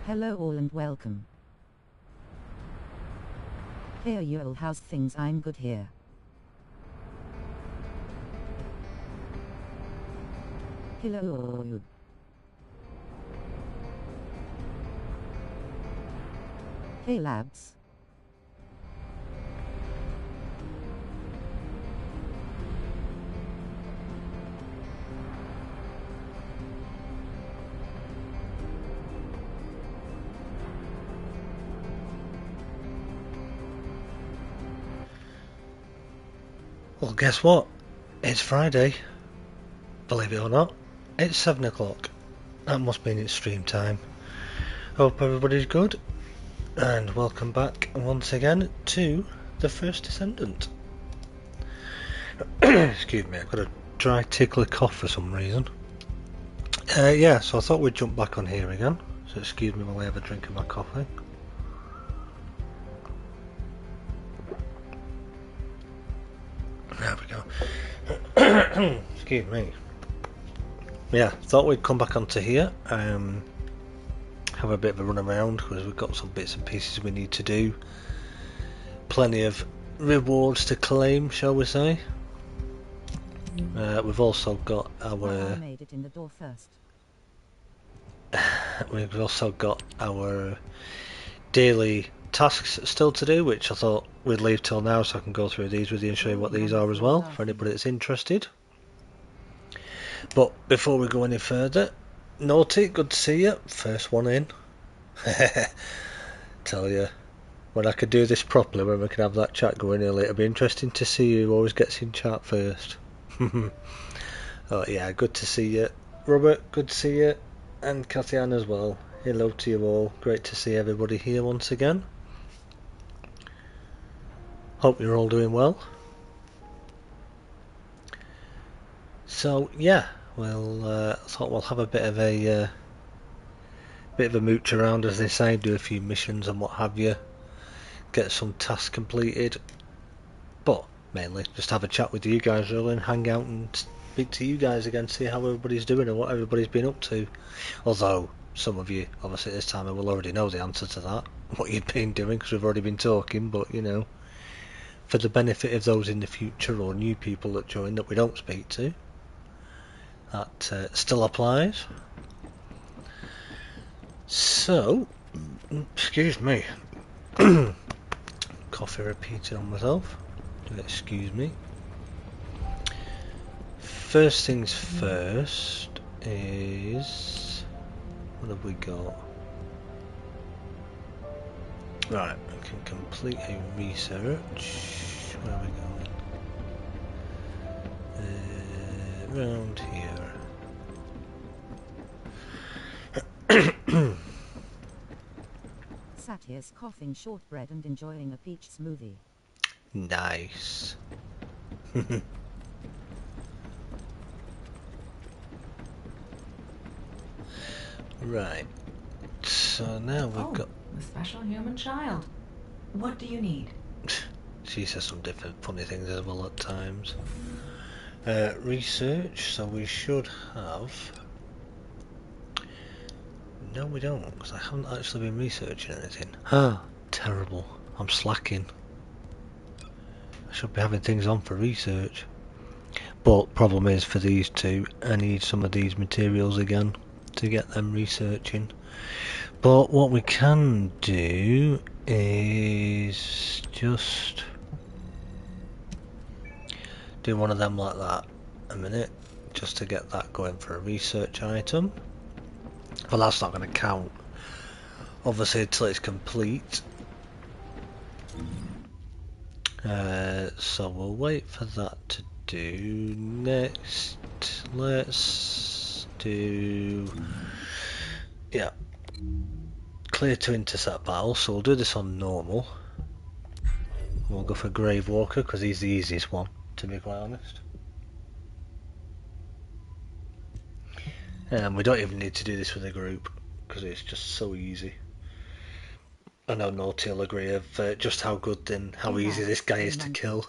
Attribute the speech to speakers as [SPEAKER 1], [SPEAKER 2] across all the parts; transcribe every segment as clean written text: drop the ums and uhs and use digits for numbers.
[SPEAKER 1] Hello all and welcome. Hey you all, how's things? I'm good here. Hello. Hey labs.
[SPEAKER 2] Well, guess what? It's Friday. Believe it or not, it's 7 o'clock. That must mean it's stream time. Hope everybody's good, and welcome back once again to the first Descendant. Excuse me, I've got a dry tickly cough for some reason. Yeah, so I thought we'd jump back on here again. So excuse me while I have a drink of my coffee. There we go. Excuse me. Yeah, thought we'd come back onto here, have a bit of a run around because we've got some bits and pieces we need to do. Plenty of rewards to claim, shall we say. We've also got our...
[SPEAKER 1] I made it in the door first.
[SPEAKER 2] We've also got our daily tasks still to do, which I thought we'd leave till now so I can go through these with you and show you what these are as well, for anybody that's interested. But before we go any further, Naughty, good to see you. First one in. Tell you, when I could do this properly, when we can have that chat going early, it'll be interesting to see who always gets in chat first. Oh yeah, good to see you. Robert, good to see you. And Cathy Ann as well. Hello to you all. Great to see everybody here once again. Hope you're all doing well. So yeah, we'll thought we'll have a bit of a mooch around, as they say, do a few missions and what have you, get some tasks completed, but mainly just have a chat with you guys really and hang out and speak to you guys again, see how everybody's doing and what everybody's been up to. Although some of you obviously at this time will already know the answer to that, what you've been doing, because we've already been talking, but you know, for the benefit of those in the future or new people that join that we don't speak to, that still applies. So, excuse me, coffee repeating on myself, excuse me. First things first is, what have we got? Right, I can complete a research. Where are we going? Around here.
[SPEAKER 1] Sat here's coughing shortbread and enjoying a peach smoothie.
[SPEAKER 2] Nice. Right. So now we've got
[SPEAKER 3] the special human child. What do you need?
[SPEAKER 2] She says some different funny things as well at times. Research, so we should have... No we don't, because I haven't actually been researching anything. Terrible. I'm slacking. I should be having things on for research. But problem is, for these two, I need some of these materials again to get them researching. But what we can do is just do one of them like that a minute, just to get that going for a research item. Well, that's not going to count, obviously, until it's complete. So we'll wait for that to do. Next, let's do, yeah, clear to intercept battle. So we'll do this on normal. We'll go for Grave Walker because he's the easiest one, to be quite honest. And we don't even need to do this with a group because it's just so easy. I know Naughty will agree of just how good and how easy this guy is to kill.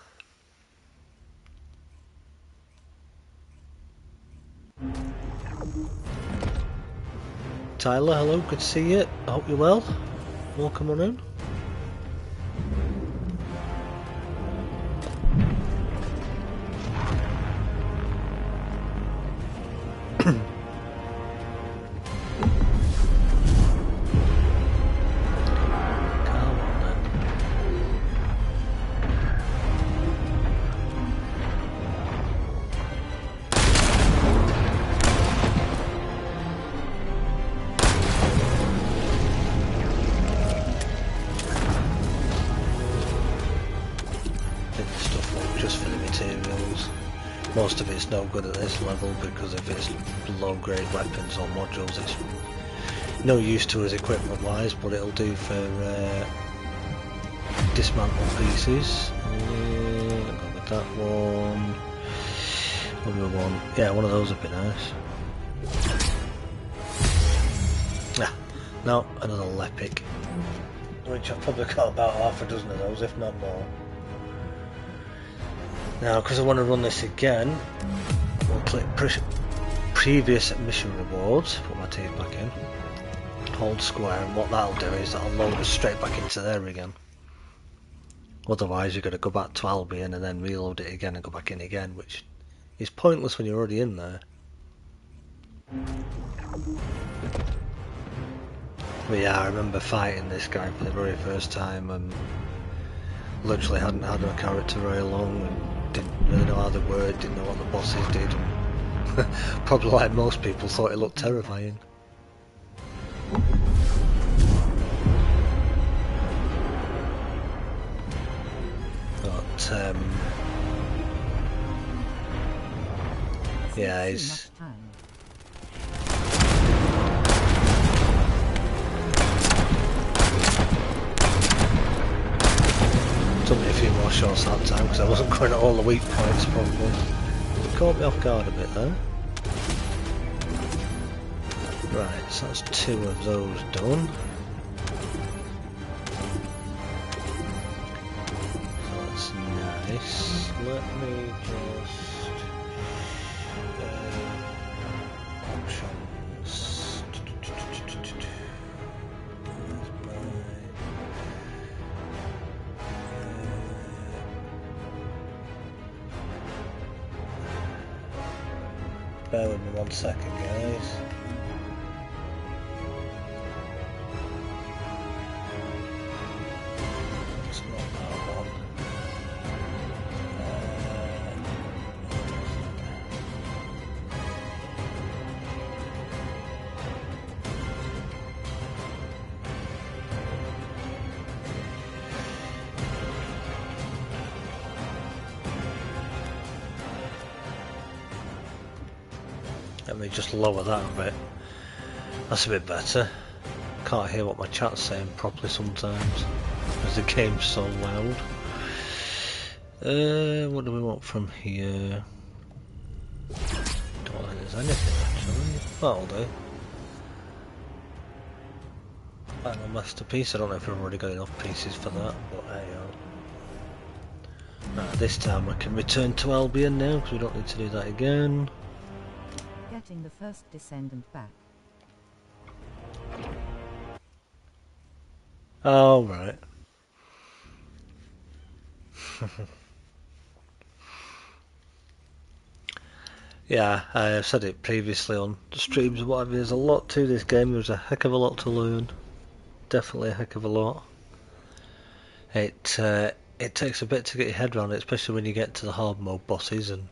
[SPEAKER 2] Tyler, hello, good to see you. I hope you're well. Welcome on in. Most of it's no good at this level because if it's low grade weapons or modules it's no use to us equipment wise, but it'll do for dismantle pieces. Go with that one. Number one. Yeah, one of those would be nice. Ah, no, another Lepic. Which I've probably got about half a dozen of those, if not more. Now, because I want to run this again, we'll click previous mission rewards, put my teeth back in, hold square, and what that'll do is that'll load us straight back into there again. Otherwise you've got to go back to Albion and then reload it again and go back in again, which is pointless when you're already in there. But yeah, I remember fighting this guy for the very first time and literally hadn't had a character very long and didn't really know how they were, didn't know what the bosses did. Probably like most people, thought it looked terrifying. But yeah, he's took me a few more shots that time because I wasn't going at all the weak points probably. It caught me off guard a bit there. Right, so that's two of those done. So that's nice. Let me just options. Bear with me 1 second, guys. It's not that one. Let me just lower that a bit. That's a bit better. Can't hear what my chat's saying properly sometimes because the game's so loud. What do we want from here? Don't think there's anything actually. That'll do. Final masterpiece. I don't know if I've already got enough pieces for that, but hey ho. Right, this time I can return to Albion now because we don't need to do that again.
[SPEAKER 1] Getting the first Descendant back.
[SPEAKER 2] Oh, right. Yeah, I've said it previously on streams and whatever, there's a lot to this game, there's a heck of a lot to learn. Definitely a heck of a lot. It takes a bit to get your head around it, especially when you get to the hard mode bosses and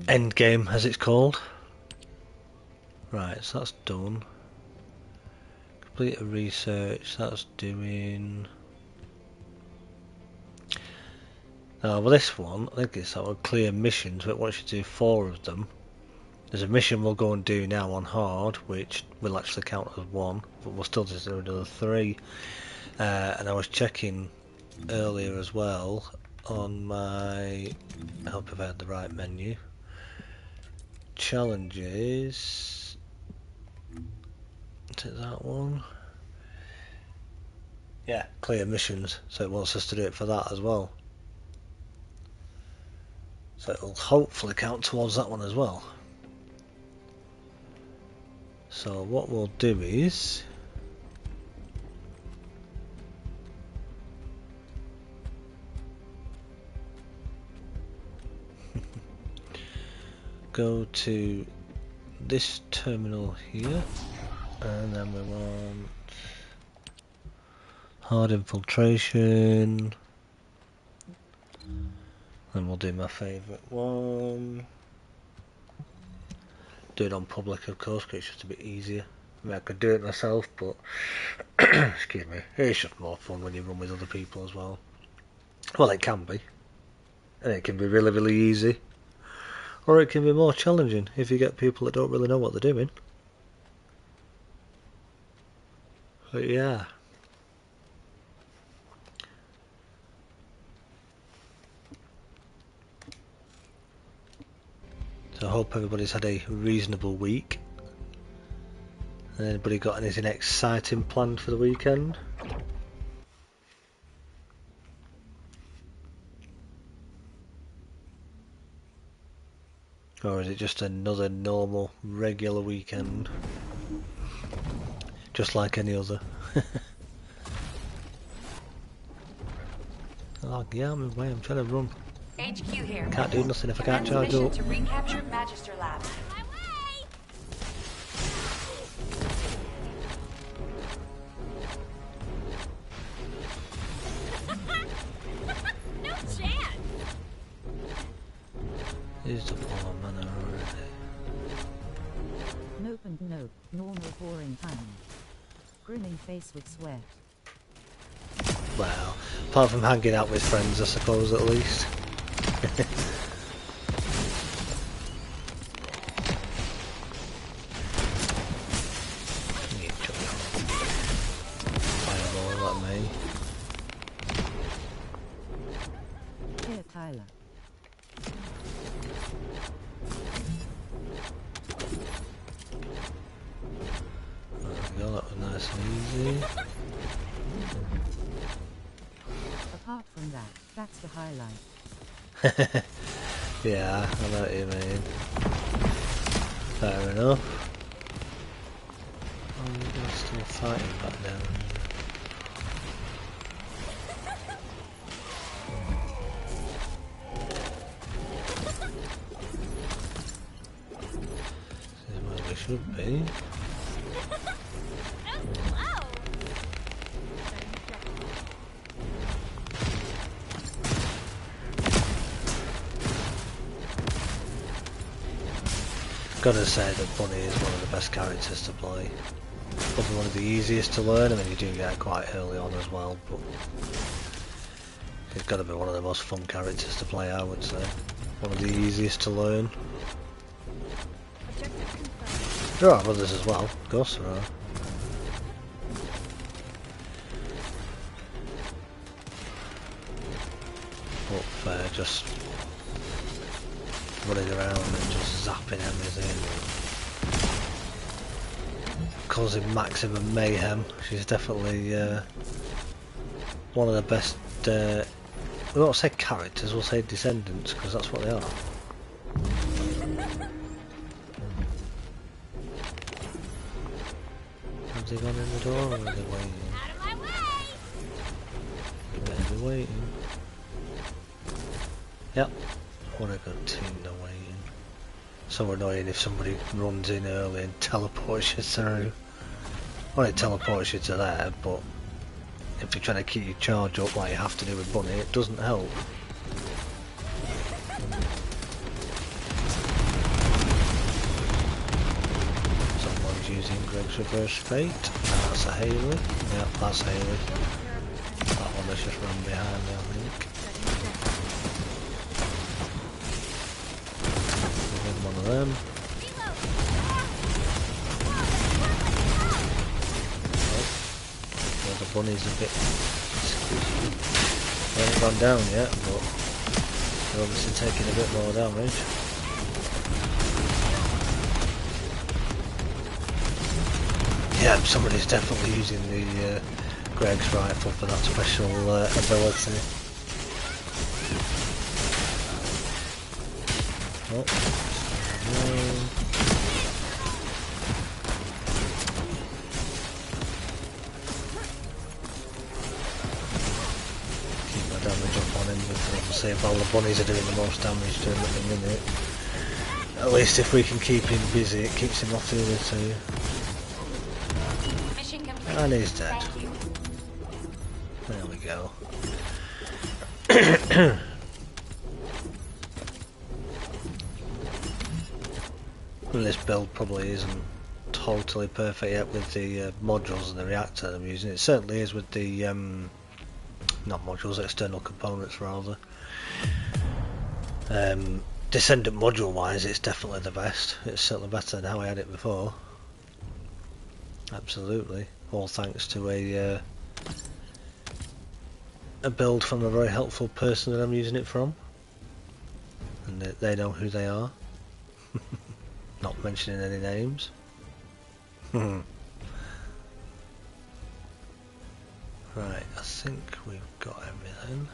[SPEAKER 2] end game as it's called. Right, so that's done. Complete a research, that's doing... Now with this one, I think it's that one, clear missions, but once you do 4 of them, there's a mission we'll go and do now on hard, which will actually count as 1, but we'll still just do another 3. And I was checking earlier as well on my... I hope I've had the right menu. Challenges... Is it that one? Yeah, clear missions, so it wants us to do it for that as well. So it'll hopefully count towards that one as well. So what we'll do is go to this terminal here, and then we want hard infiltration, and we'll do my favourite one. Do it on public, of course, because it's just a bit easier. I mean, I could do it myself, but excuse me, it's just more fun when you run with other people as well. Well, it can be, and it can be really, really easy, or it can be more challenging if you get people that don't really know what they're doing. But yeah. So I hope everybody's had a reasonable week. Anybody got anything exciting planned for the weekend? Or is it just another normal, regular weekend? Just like any other. Oh yeah, I'm in the way, I'm trying to run.
[SPEAKER 4] HQ here.
[SPEAKER 2] Can't do nothing if I can't charge
[SPEAKER 4] Mission
[SPEAKER 2] up.
[SPEAKER 4] to recapture Magister Lab.
[SPEAKER 5] My way! No chance!
[SPEAKER 2] Here's the fallen manor already.
[SPEAKER 1] Nope and nope. Normal boring time. Grinning face with sweat.
[SPEAKER 2] Well, apart from hanging out with friends, I suppose, at least. Fireball at me.
[SPEAKER 1] Here, Tyler.
[SPEAKER 2] There we go, that was nice and easy.
[SPEAKER 1] Apart from that, that's the highlight.
[SPEAKER 2] Yeah, I know what you mean. Fair enough. Oh, they're still fighting back there. This is where we should be. Gotta say that Bunny is one of the best characters to play. Probably one of the easiest to learn. I mean, you do get quite early on as well, but he's gotta be one of the most fun characters to play, I would say. One of the easiest to learn. There are others as well, of course there are. But just running around and just zapping everything, causing maximum mayhem. She's definitely one of the best, we won't say characters, we'll say descendants, because that's what they are. Have they gone in the door or are they waiting?
[SPEAKER 5] Out of my way!
[SPEAKER 2] They better be waiting. Yep. What a good team they're waiting. So annoying if somebody runs in early and teleports you through. Well, it teleports you to there, but if you're trying to keep your charge up like you have to do with Bunny, it doesn't help. Someone's using Greg's Reverse Fate. That's a Haley. Yep, that's Haley. That one has just run behind me, I think. One of them. Oh, the bunny's a bit squeaky. They haven't gone down yet, but they're obviously taking a bit more damage. Yeah, somebody's definitely using the Greg's rifle for that special ability. Oh. Obviously, if all the bunnies are doing the most damage to him at the minute, at least if we can keep him busy, it keeps him off the other two.
[SPEAKER 4] Mission complete.
[SPEAKER 2] And he's dead.
[SPEAKER 4] Thank you.
[SPEAKER 2] There we go. And this build probably isn't totally perfect yet with the modules and the reactor I'm using. It certainly is with the not modules, external components rather. Descendant module wise, it's definitely the best. It's certainly better than how I had it before. Absolutely, all thanks to a build from a very helpful person that I'm using it from, and they know who they are. Not mentioning any names. Right, I think we've got everything.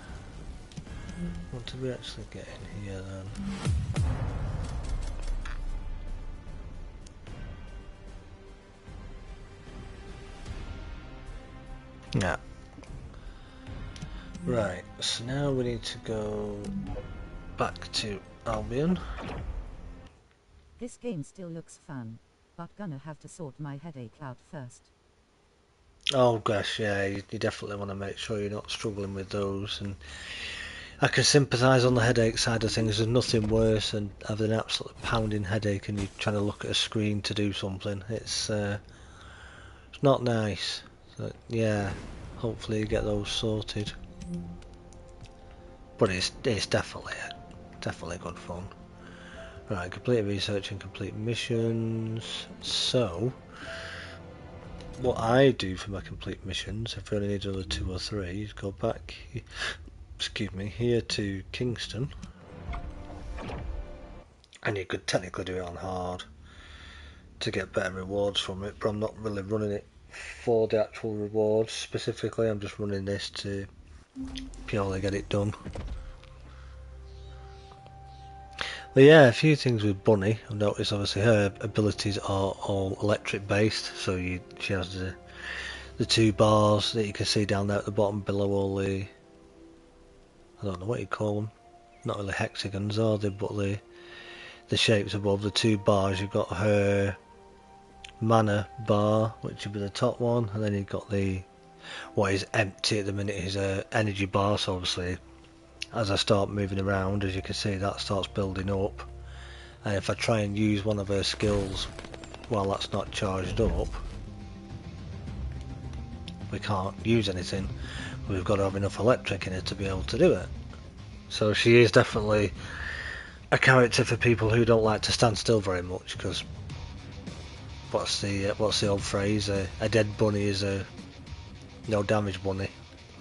[SPEAKER 2] What did we actually get in here then? Yeah. Right, so now we need to go back to Albion.
[SPEAKER 1] This game still looks fun, but gonna have to sort my headache out first.
[SPEAKER 2] Oh gosh, yeah, you definitely want to make sure you're not struggling with those, and I can sympathise on the headache side of things. There's nothing worse than having an absolute pounding headache and you're trying to look at a screen to do something. It's not nice. So, yeah, hopefully you get those sorted. But it's definitely good fun. Right, complete research and complete missions. So, what I do for my complete missions, if we only need another 2 or 3, is go back, excuse me, here to Kingston. And you could technically do it on hard to get better rewards from it, but I'm not really running it for the actual rewards specifically. I'm just running this to purely get it done. But yeah, a few things with Bunny. I've noticed obviously her abilities are all electric based, so she has the 2 bars that you can see down there at the bottom below all the, I don't know what you call them, not really hexagons are they, but the shapes above the 2 bars. You've got her mana bar, which would be the top one, and then you've got what is empty at the minute is a energy bar. So obviously as I start moving around, as you can see, that starts building up, and if I try and use one of her skills while that's not charged up, we can't use anything. We've got to have enough electric in her to be able to do it. So she is definitely a character for people who don't like to stand still very much, because what's the old phrase, a dead bunny is a no damage bunny.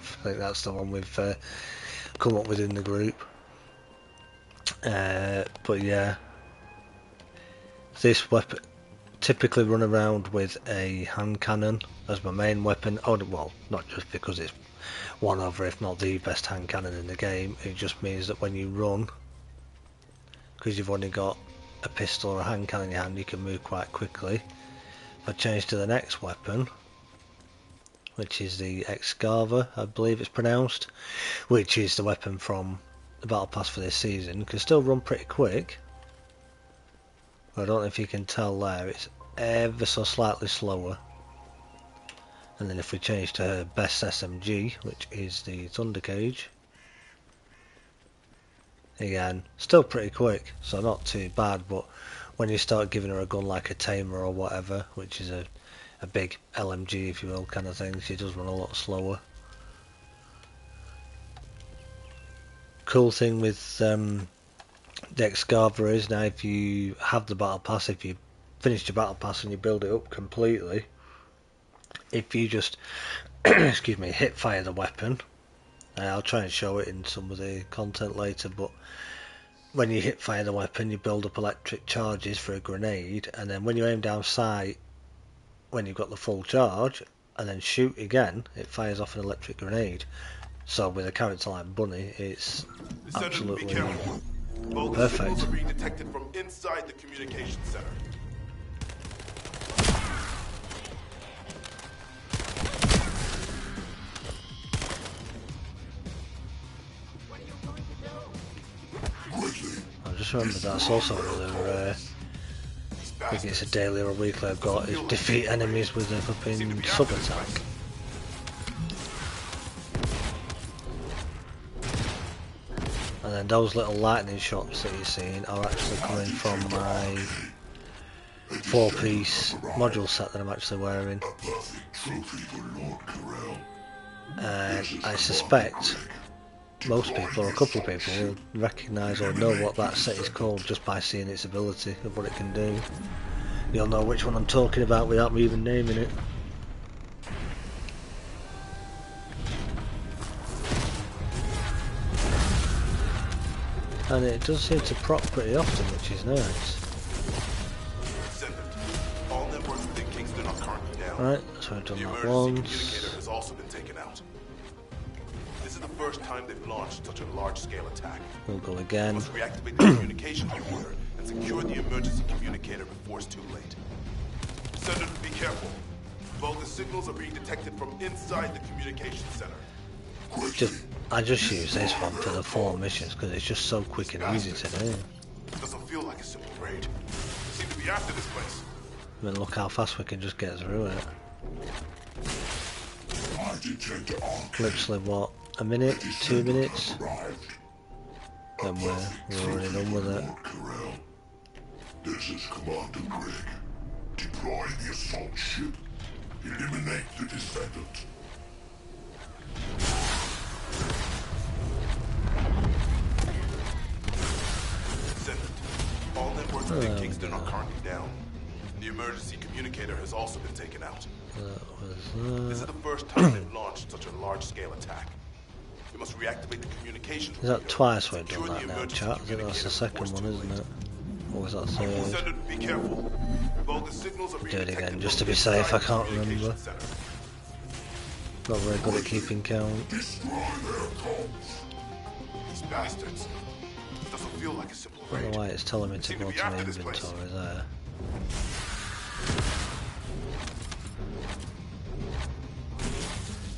[SPEAKER 2] I think that's the one we've come up with in the group. But yeah, this weapon typically run around with a hand cannon as my main weapon. Oh well, not just because it's one of, if not the best hand cannon in the game. It just means that when you run, because you've only got a pistol or a hand cannon in your hand, you can move quite quickly. If I change to the next weapon, which is the Excava, I believe it's pronounced, which is the weapon from the Battle Pass for this season, can still run pretty quick. But I don't know if you can tell there, it's ever so slightly slower. And then if we change to her best SMG, which is the Thunder Cage, again, still pretty quick, so not too bad, but when you start giving her a gun like a Tamer or whatever, which is a big LMG if you will kind of thing, she does run a lot slower. Cool thing with the Excava is now if you have the Battle Pass, if you finish your Battle Pass and you build it up completely, if you just excuse me, hip fire the weapon, I'll try and show it in some of the content later, but when you hip fire the weapon you build up electric charges for a grenade, and then when you aim down sight, when you've got the full charge and then shoot again, it fires off an electric grenade. So with a character like Bunny, it's absolutely perfect.
[SPEAKER 6] Are being detected from inside the communication center.
[SPEAKER 2] to remember that's also another, I think it's a daily or a weekly I've got, is defeat enemies with a fucking sub-attack. And then those little lightning shots that you're seeing are actually coming from my 4-piece module set that I'm actually wearing. And I suspect most people, or a couple of people, will recognise or know what that set is called just by seeing its ability of what it can do. You'll know which one I'm talking about without me even naming it. And it does seem to proc pretty often, which is nice.
[SPEAKER 6] Descendant. All networks within Kingston are currently down.
[SPEAKER 2] Right, so I've done
[SPEAKER 6] The
[SPEAKER 2] that
[SPEAKER 6] emergency
[SPEAKER 2] once.
[SPEAKER 6] communicator has also been taken out. This is the first time they've launched such a large-scale attack.
[SPEAKER 2] We'll go
[SPEAKER 6] You
[SPEAKER 2] again.
[SPEAKER 6] must reactivate the communications recorder and secure the emergency communicator before it's too late. Descendant, be careful. Bogus signals are being detected from inside the communications center.
[SPEAKER 2] I just use this one for the 4 missions because it's just so quick and easy to do.
[SPEAKER 6] Doesn't feel like a simple raid. They seem to be after this place.
[SPEAKER 2] I mean, look how fast we can just get through it. Literally, what, a minute, 2 minutes? Then we're already done with it.
[SPEAKER 7] This is Commander Greg. Deploy the assault ship. Eliminate the Descendant.
[SPEAKER 6] Descendant. All networks within Kingston are currently down. The emergency communicator has also been taken out. This is the first time they've launched such a large-scale attack. You must reactivate the communications.
[SPEAKER 2] Is that twice we've
[SPEAKER 6] Secure
[SPEAKER 2] done
[SPEAKER 6] the
[SPEAKER 2] that now,
[SPEAKER 6] emergency
[SPEAKER 2] chat? I think that's the second one, isn't it? Or was that third?
[SPEAKER 6] Descendant, be careful. Bogus signals are being
[SPEAKER 2] Do it
[SPEAKER 6] detected
[SPEAKER 2] again, just
[SPEAKER 6] from
[SPEAKER 2] to be safe, I
[SPEAKER 6] inside the
[SPEAKER 2] can't
[SPEAKER 6] communications
[SPEAKER 2] remember.
[SPEAKER 6] center.
[SPEAKER 2] Not very good at keeping count.
[SPEAKER 6] These bastards. Doesn't feel like a simple
[SPEAKER 2] I don't
[SPEAKER 6] raid.
[SPEAKER 2] know why it's telling me to
[SPEAKER 6] Seem to
[SPEAKER 2] go
[SPEAKER 6] be
[SPEAKER 2] to my
[SPEAKER 6] after this place.
[SPEAKER 2] inventory there.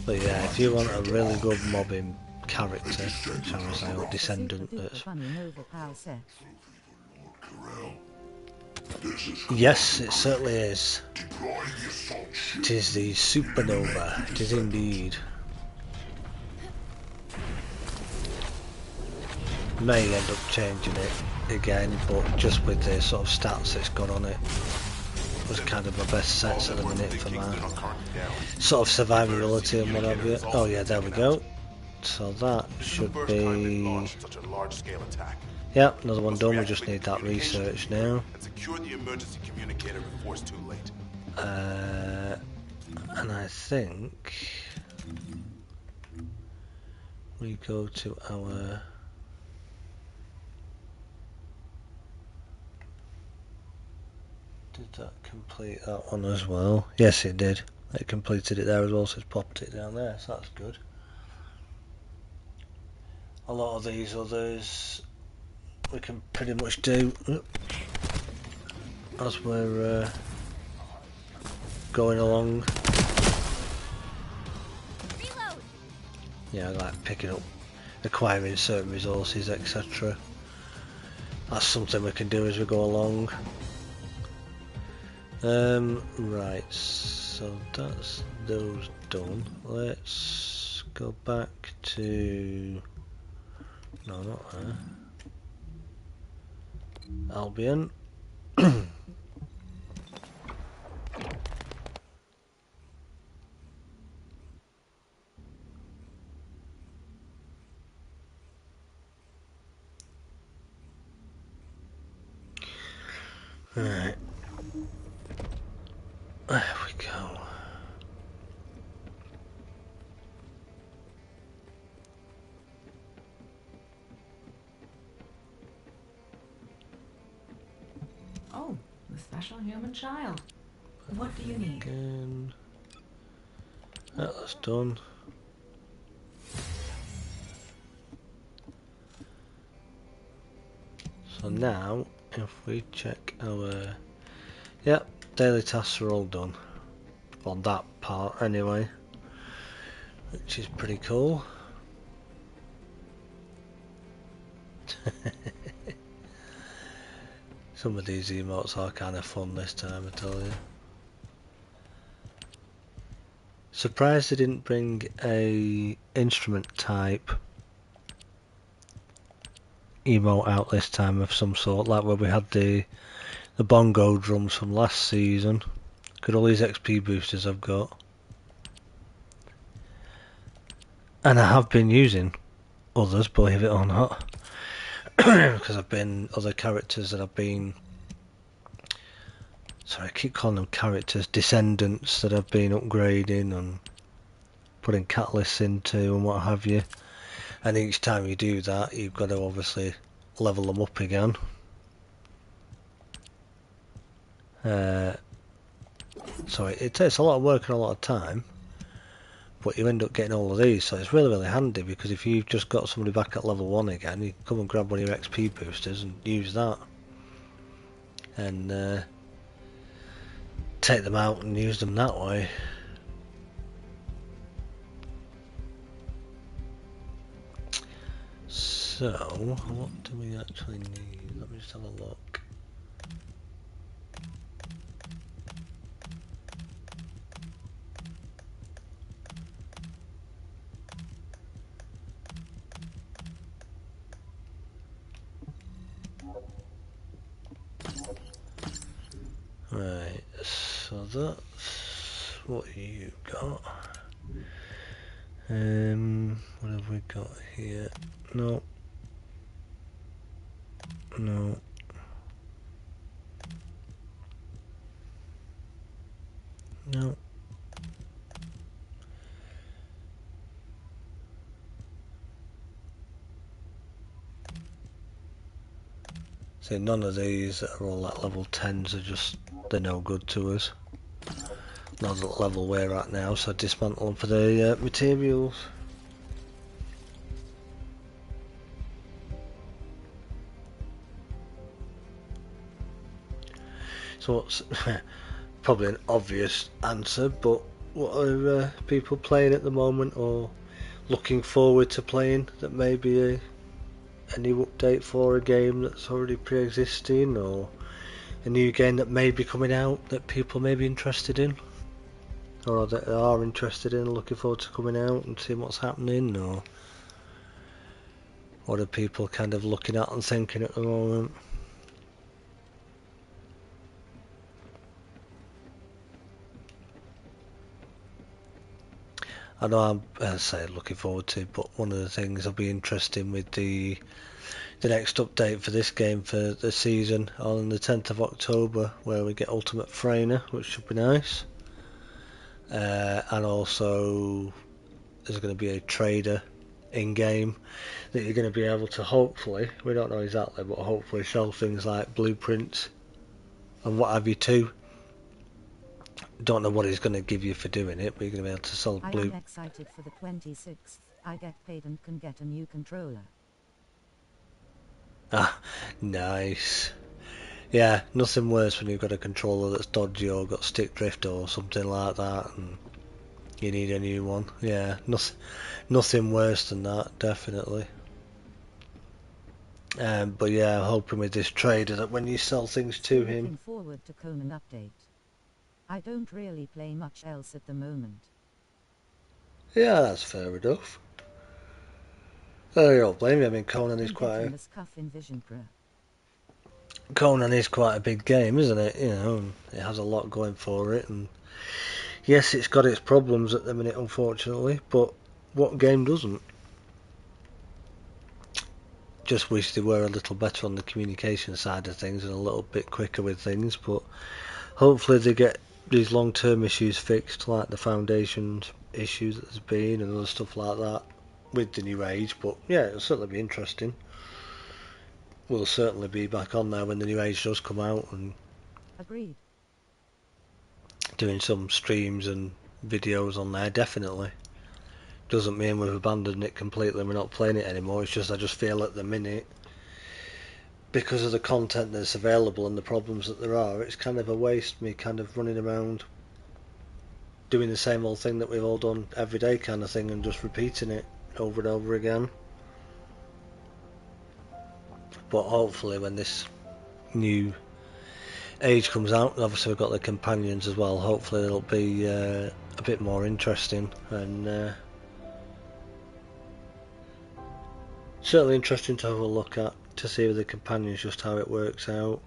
[SPEAKER 2] But yeah, if you want a really good mobbing character, shall we say, or descendant, that's... Yes, it certainly is. It is the supernova. It is indeed. May end up changing it again, but just with the sort of stats it's got on it, was kind of my best sets at the minute for my sort of survivability and what have you. Oh yeah, there we go. So that should be... Yep, another one done. We just need that research now.
[SPEAKER 6] And secure the emergency communicator before it's too late.
[SPEAKER 2] And I think we go to our... Did that complete that one as well? Yes, it did. It completed it there as well, so it's popped it down there, so that's good. A lot of these others we can pretty much do as we're going along.
[SPEAKER 5] Reload.
[SPEAKER 2] Yeah, I like picking up, acquiring certain resources, etc. That's something we can do as we go along. Right, so that's those done. Let's go back to... No, not there. Albion. Right. There we go.
[SPEAKER 3] Oh, the special human child. What do you need?
[SPEAKER 2] Again. That's done. So now, if we check our... Yep, daily tasks are all done. On that part anyway. Which is pretty cool. Some of these emotes are kind of fun this time, I tell you. Surprised they didn't bring a instrument type emote out this time of some sort, like where we had the bongo drums from last season. Look at all these XP boosters I've got. And I have been using others, believe it or not. Because I've been other characters that I've been, sorry, I keep calling them characters, descendants that I've been upgrading and putting catalysts into and what have you. And each time you do that, you've got to obviously level them up again. So it takes a lot of work and a lot of time, but you end up getting all of these, so it's really, really handy, because if you've just got somebody back at level 1 again, you can come and grab one of your XP boosters and use that. And take them out and use them that way. So, what do we actually need? Let me just have a look. Right, so that's what you got. What have we got here? No. No. No. See, none of these that are all at level 10s are just, they're no good to us. Not at the level we're at now, so dismantle them for the materials. So what's probably an obvious answer, but what are people playing at the moment or looking forward to playing that may be a new update for a game that's already pre-existing, or a new game that may be coming out that people may be interested in, or that are interested in, looking forward to coming out and seeing what's happening, or what are people kind of looking at and thinking at the moment? I know I'm, as I say, looking forward to, but one of the things I'll be interested in with the next update for this game for the season on the 10th of October, where we get Ultimate Frainer, which should be nice. And also there's going to be a trader in-game that you're going to be able to, hopefully, we don't know exactly, but hopefully sell things like blueprints and what have you too. Don't know what he's going to give you for doing it, but you're going to be able to sell
[SPEAKER 1] I am excited for the 26th. I get paid and can get a new controller.
[SPEAKER 2] Ah, nice. Yeah, nothing worse when you've got a controller that's dodgy or got stick drift or something like that and you need a new one. Yeah, nothing worse than that, definitely. But yeah, I'm hoping with this trader that when you sell things to him...
[SPEAKER 1] Looking forward to Conan update. I don't really play much else at the moment.
[SPEAKER 2] Yeah, that's fair enough. I don't blame you. I mean, Conan is quite Conan is quite a big game, isn't it? You know, and it has a lot going for it, and yes, it's got its problems at the minute, unfortunately, but what game doesn't? Just wish they were a little better on the communication side of things and a little bit quicker with things, but hopefully they get these long-term issues fixed, like the foundations issues that there's been and other stuff like that with the new age. But yeah, it'll certainly be interesting. We'll certainly be back on there when the new age does come out, and
[SPEAKER 1] agreed,
[SPEAKER 2] doing some streams and videos on there, definitely. Doesn't mean we've abandoned it completely and we're not playing it anymore. It's just I just feel at the minute, because of the content that's available and the problems that there are, it's kind of a waste me kind of running around doing the same old thing that we've all done every day kind of thing and just repeating it over and over again. But hopefully when this new Age comes out, and obviously we've got the companions as well. Hopefully it'll be a bit more interesting, and certainly interesting to have a look at, to see with the companions just how it works out.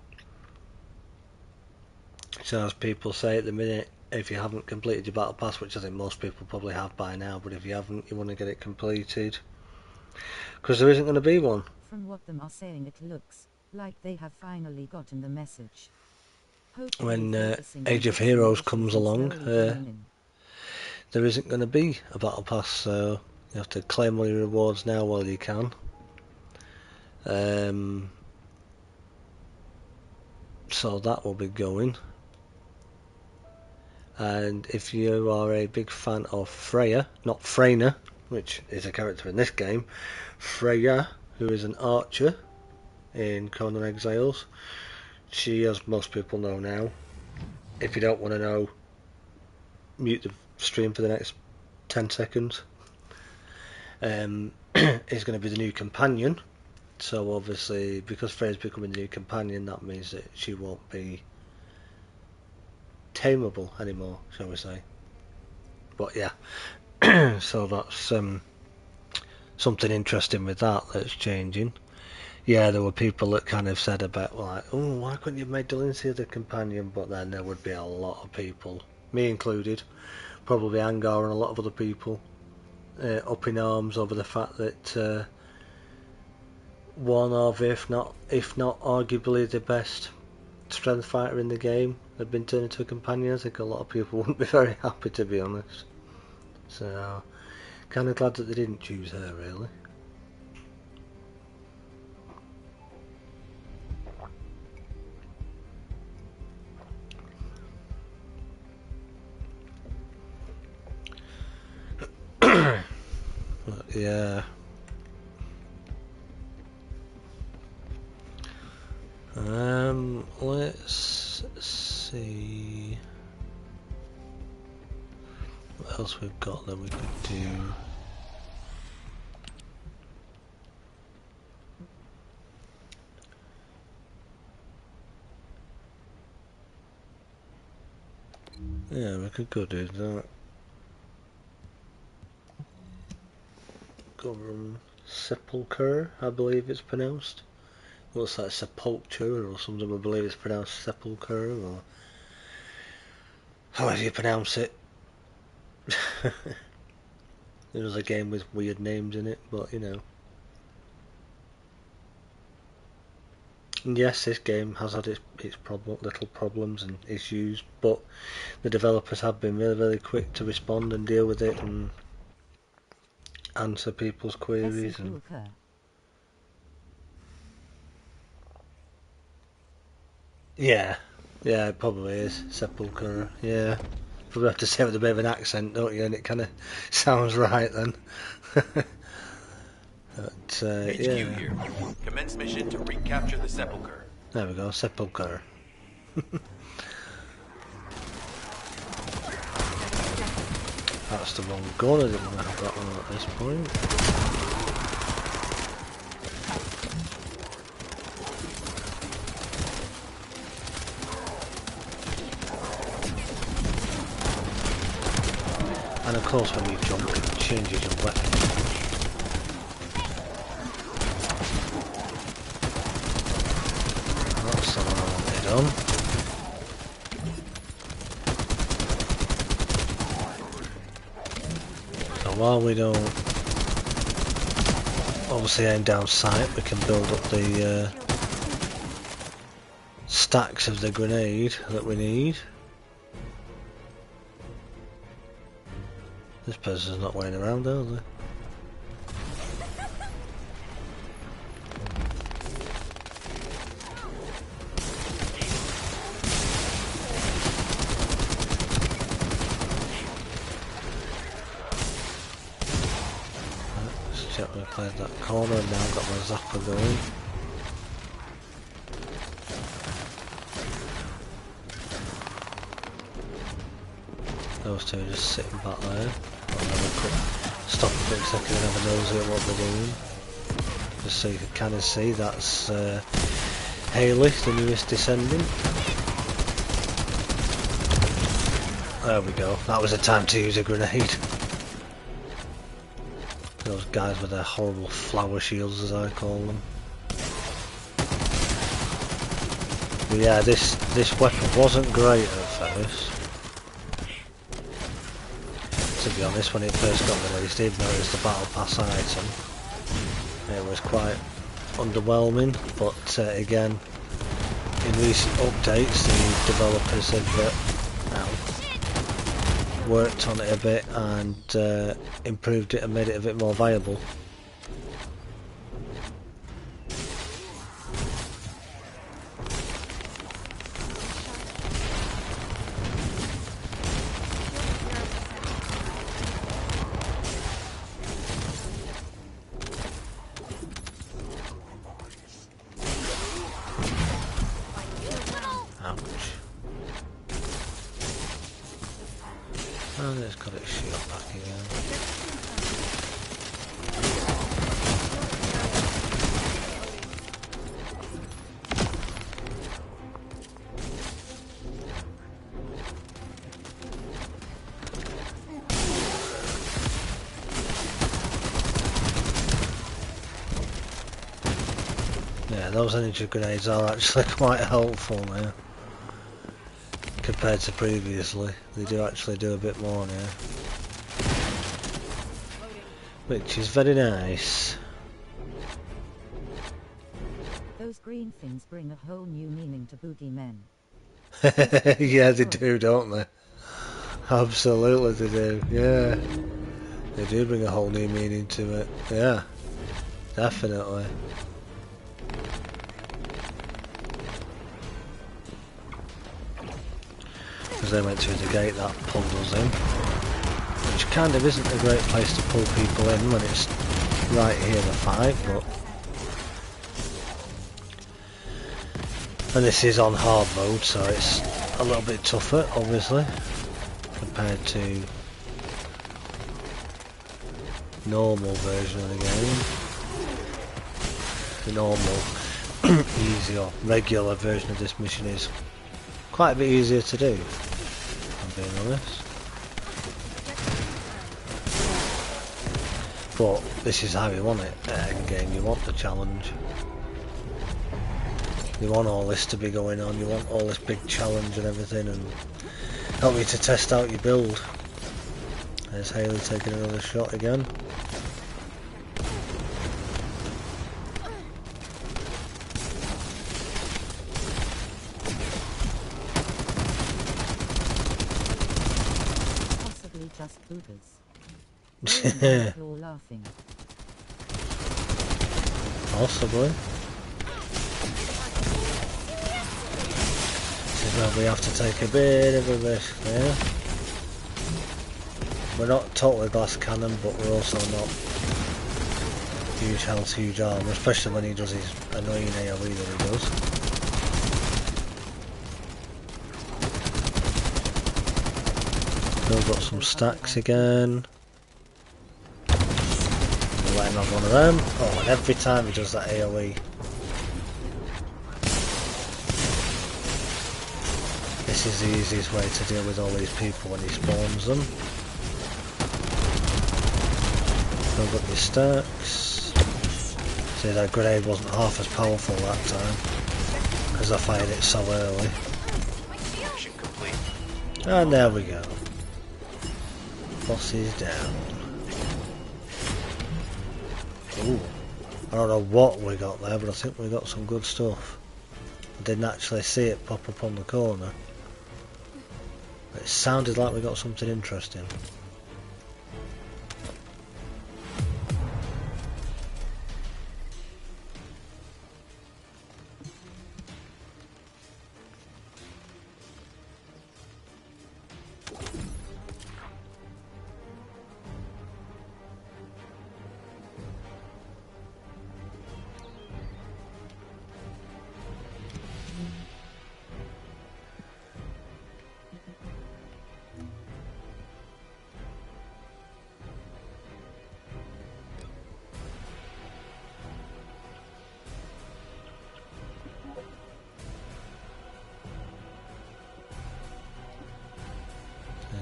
[SPEAKER 2] So as people say at the minute, if you haven't completed your battle pass, which I think most people probably have by now, but if you haven't, you want to get it completed, because there isn't going to be one.
[SPEAKER 1] From what them are saying, it looks like they have finally gotten the message.
[SPEAKER 2] When Age of Heroes comes along, there isn't going to be a battle pass, so you have to claim all your rewards now while you can. So that will be going. And if you are a big fan of Freya, not Freyna, which is a character in this game, Freya, who is an archer in Conan Exiles, she, as most people know now, if you don't want to know, mute the stream for the next 10 seconds, is going to be the new companion. So obviously, because Freya's becoming the new companion, that means that she won't be tameable anymore, shall we say. But yeah, so that's something interesting with that's changing. Yeah, there were people that kind of said about, like, oh, why couldn't you have made Delancey the companion? But then there would be a lot of people, me included, probably Angar and a lot of other people, up in arms over the fact that one of, if not arguably the best strength fighter in the game had been turned into a companion. I think a lot of people wouldn't be very happy, to be honest. So, kind of glad that they didn't choose her, really. But yeah. Let's see what else we've got that we could do. Yeah, we could go do that. Govern Sepulchre, I believe it's pronounced. Looks like Sepulture or something. I believe it's pronounced Sepulchre, or however you pronounce it. There's a game with weird names in it, but you know. And yes, this game has had its little problems and issues, but the developers have been really, really quick to respond and deal with it and answer people's queries. And yeah, it probably is Sepulchre. Yeah, probably have to say it with a bit of an accent, don't you? And it kind of sounds right then. But
[SPEAKER 8] HQ
[SPEAKER 2] yeah.
[SPEAKER 8] here. Commence mission to recapture the Sepulchre.
[SPEAKER 2] There we go, Sepulchre. That's the wrong gun. I didn't want to have that one at this point. And of course when you jump it changes your weapon. That's the one I wanted on. So while we don't obviously aim down sight, we can build up the stacks of the grenade that we need. This person's not waiting around, are they? Let's check we played that corner and now I've got my zapper going. Those two are just sitting back there. I'll have a quick stop a quick second and have a nosy at what they're doing. Just so you can kind of see that's Haley, the newest Descendant. There we go. That was a time to use a grenade. Those guys with their horrible flower shields, as I call them. But yeah, this weapon wasn't great at first. To be honest, when it first got released, even though it was the Battle Pass item, it was quite underwhelming. But again, in recent updates, the developers have worked on it a bit and improved it and made it a bit more viable. And it's got its shield back again. Yeah, those energy grenades are actually quite helpful now. Compared to previously, they do actually do a bit more now, which is very nice.
[SPEAKER 1] Those green things bring a whole new meaning to boogeymen.
[SPEAKER 2] Yeah, they do, don't they? Absolutely they do, yeah. They do bring a whole new meaning to it, yeah. Definitely. Because they went through the gate that pulled us in, which kind of isn't a great place to pull people in when it's right here in the fight, but and this is on hard mode, so it's a little bit tougher obviously compared to normal version of the game. The normal easy or regular version of this mission is quite a bit easier to do, if I'm being honest. But this is how you want it at endgame. You want the challenge. You want all this to be going on. You want all this big challenge and everything, and help you to test out your build. There's Haley taking another shot again.
[SPEAKER 1] Just boogers. All laughing.
[SPEAKER 2] Possibly. This is where we have to take a bit of a risk there. We're not totally glass cannon, but we're also not huge health, huge armor, especially when he does his annoying AoE that he does. Still got some stacks again. We'll let him have one of them. Oh, and every time he does that AoE. This is the easiest way to deal with all these people when he spawns them. Build up your stacks. See, that grenade wasn't half as powerful that time because I fired it so early.
[SPEAKER 8] Mission complete.
[SPEAKER 2] And there we go. Boss is down. Ooh, I don't know what we got there, but I think we got some good stuff. I didn't actually see it pop up on the corner. But it sounded like we got something interesting.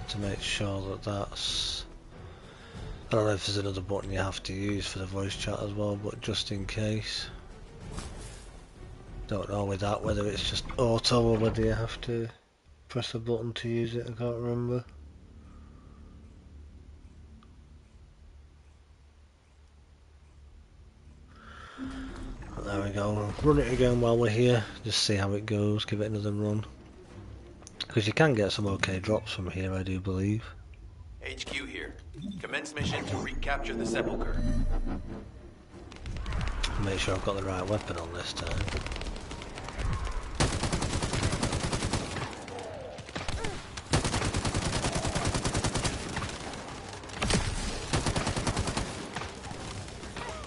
[SPEAKER 2] to make sure that that's... I don't know if there's another button you have to use for the voice chat as well, but just in case. Don't know with that whether it's just auto or whether you have to press a button to use it, I can't remember. But there we go, run it again while we're here, just see how it goes, give it another run. Because you can get some okay drops from here, I do believe.
[SPEAKER 8] HQ here. Commence mission to recapture the sepulcher.
[SPEAKER 2] Make sure I've got the right weapon on this time.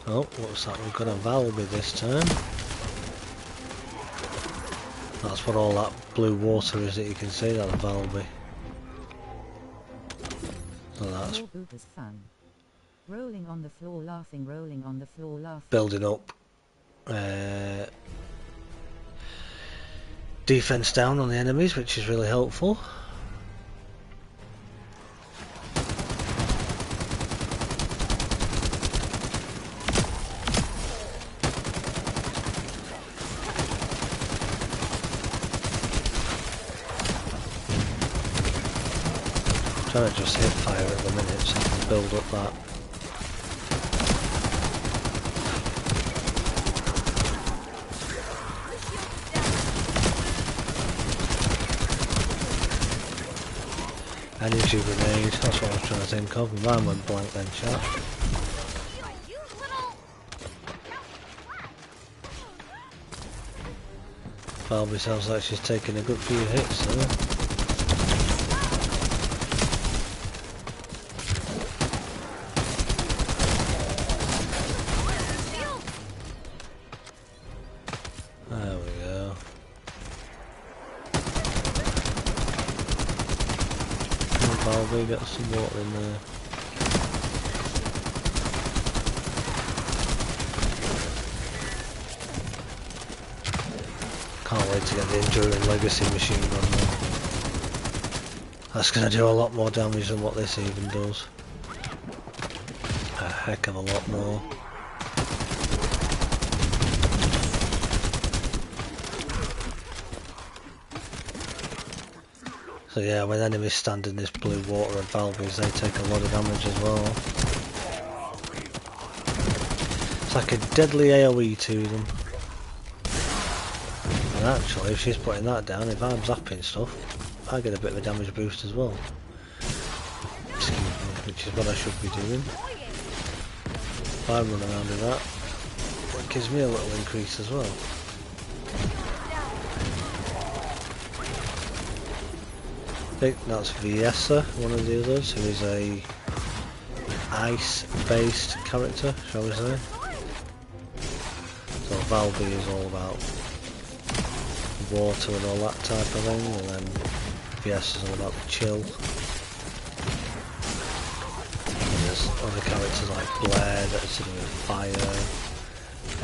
[SPEAKER 2] Oh, what's that? We've got a Valby this time. That's what all that blue water is that you can see, that Valby. So that's
[SPEAKER 1] is fun. Rolling on the floor laughing, rolling on the floor laughing.
[SPEAKER 2] building up defense down on the enemies, which is really helpful. Trying to just hit fire at the minute so I can build up that. Energy grenade, that's what I was trying to think of. Mine went blank then, chat. Valby sounds like she's taking a good few hits there. There we go. Valby, get some water in there. Can't wait to get the Enduring Legacy machine gun now. That's going to do a lot more damage than what this even does. A heck of a lot more. So yeah, when enemies stand in this blue water at Valby's, they take a lot of damage as well. It's like a deadly AoE to them. And actually, if she's putting that down, if I'm zapping stuff, I get a bit of a damage boost as well. Which is what I should be doing. If I run around with that, it gives me a little increase as well. I think that's Viessa, one of the others, who is a ice-based character, shall we say. So Valby is all about water and all that type of thing, and then Viessa is all about the chill. And there's other characters like Blair that's to do with fire,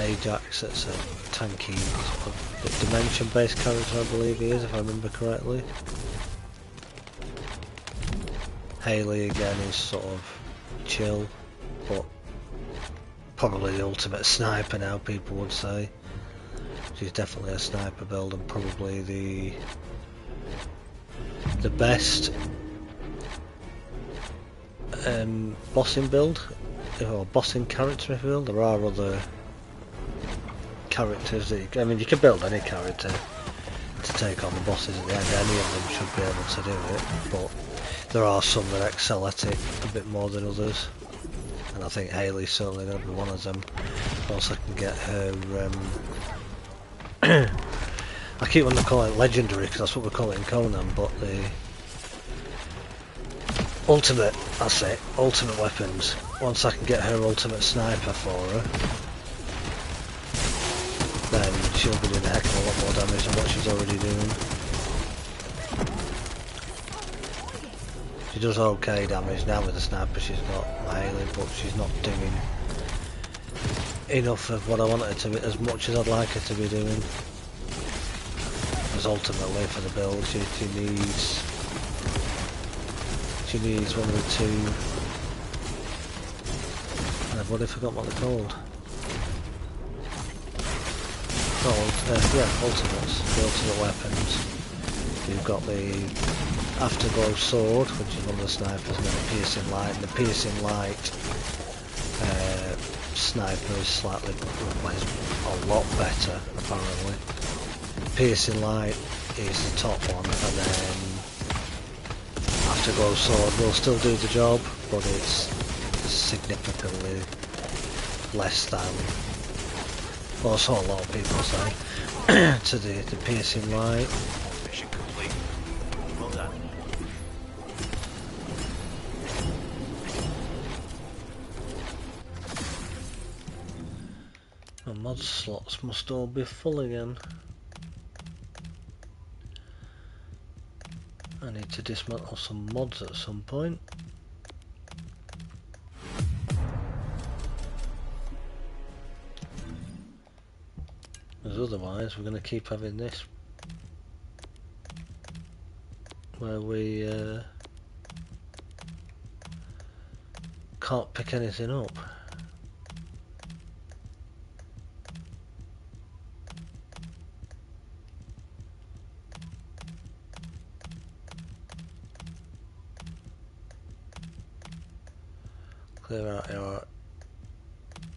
[SPEAKER 2] Ajax that's a tanky, sort of dimension-based character I believe he is, if I remember correctly. Haley again is sort of chill, but probably the ultimate sniper now, people would say. She's definitely a sniper build and probably the best bossing build, or bossing character if you will. There are other characters that you can build any character to take on the bosses at the end. Any of them should be able to do it, but there are some that excel at it a bit more than others, and I think Haley's certainly going to be one of them. Once I can get her, I keep wanting to call it legendary because that's what we call it in Conan, but the ultimate, that's it, ultimate weapons. Once I can get her ultimate sniper for her, then she'll be doing a heck of a lot more damage than what she's already doing. She does okay damage now with the sniper, she's not Haley, but she's not doing enough of what I want her to be, as much as I'd like her to be doing. Because ultimately for the build she needs she needs one of the two. I've already forgot what they're called. Ultimates. The ultimate weapons. You've got the afterglow sword, which is one of the snipers, and then the piercing light. And the piercing light sniper is slightly, well, is a lot better apparently. Piercing light is the top one, and then afterglow sword will still do the job, but it's significantly less than, well, so a lot of people say, to the piercing light.
[SPEAKER 8] Mission complete. Well done.
[SPEAKER 2] The mod slots must all be full again. I need to dismantle some mods at some point. Because otherwise we're going to keep having this where we can't pick anything up. Clear out our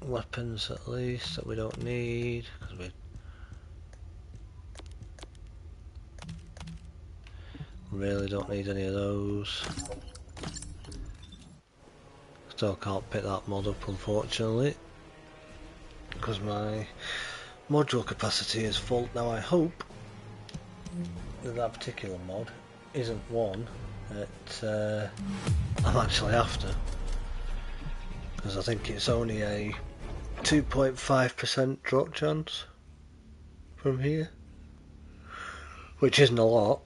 [SPEAKER 2] weapons at least that we don't need, because we really don't need any of those. Still can't pick that mod up unfortunately, because my module capacity is full. Now I hope that that particular mod isn't one that I'm actually after, because I think it's only a 2.5% drop chance from here, which isn't a lot.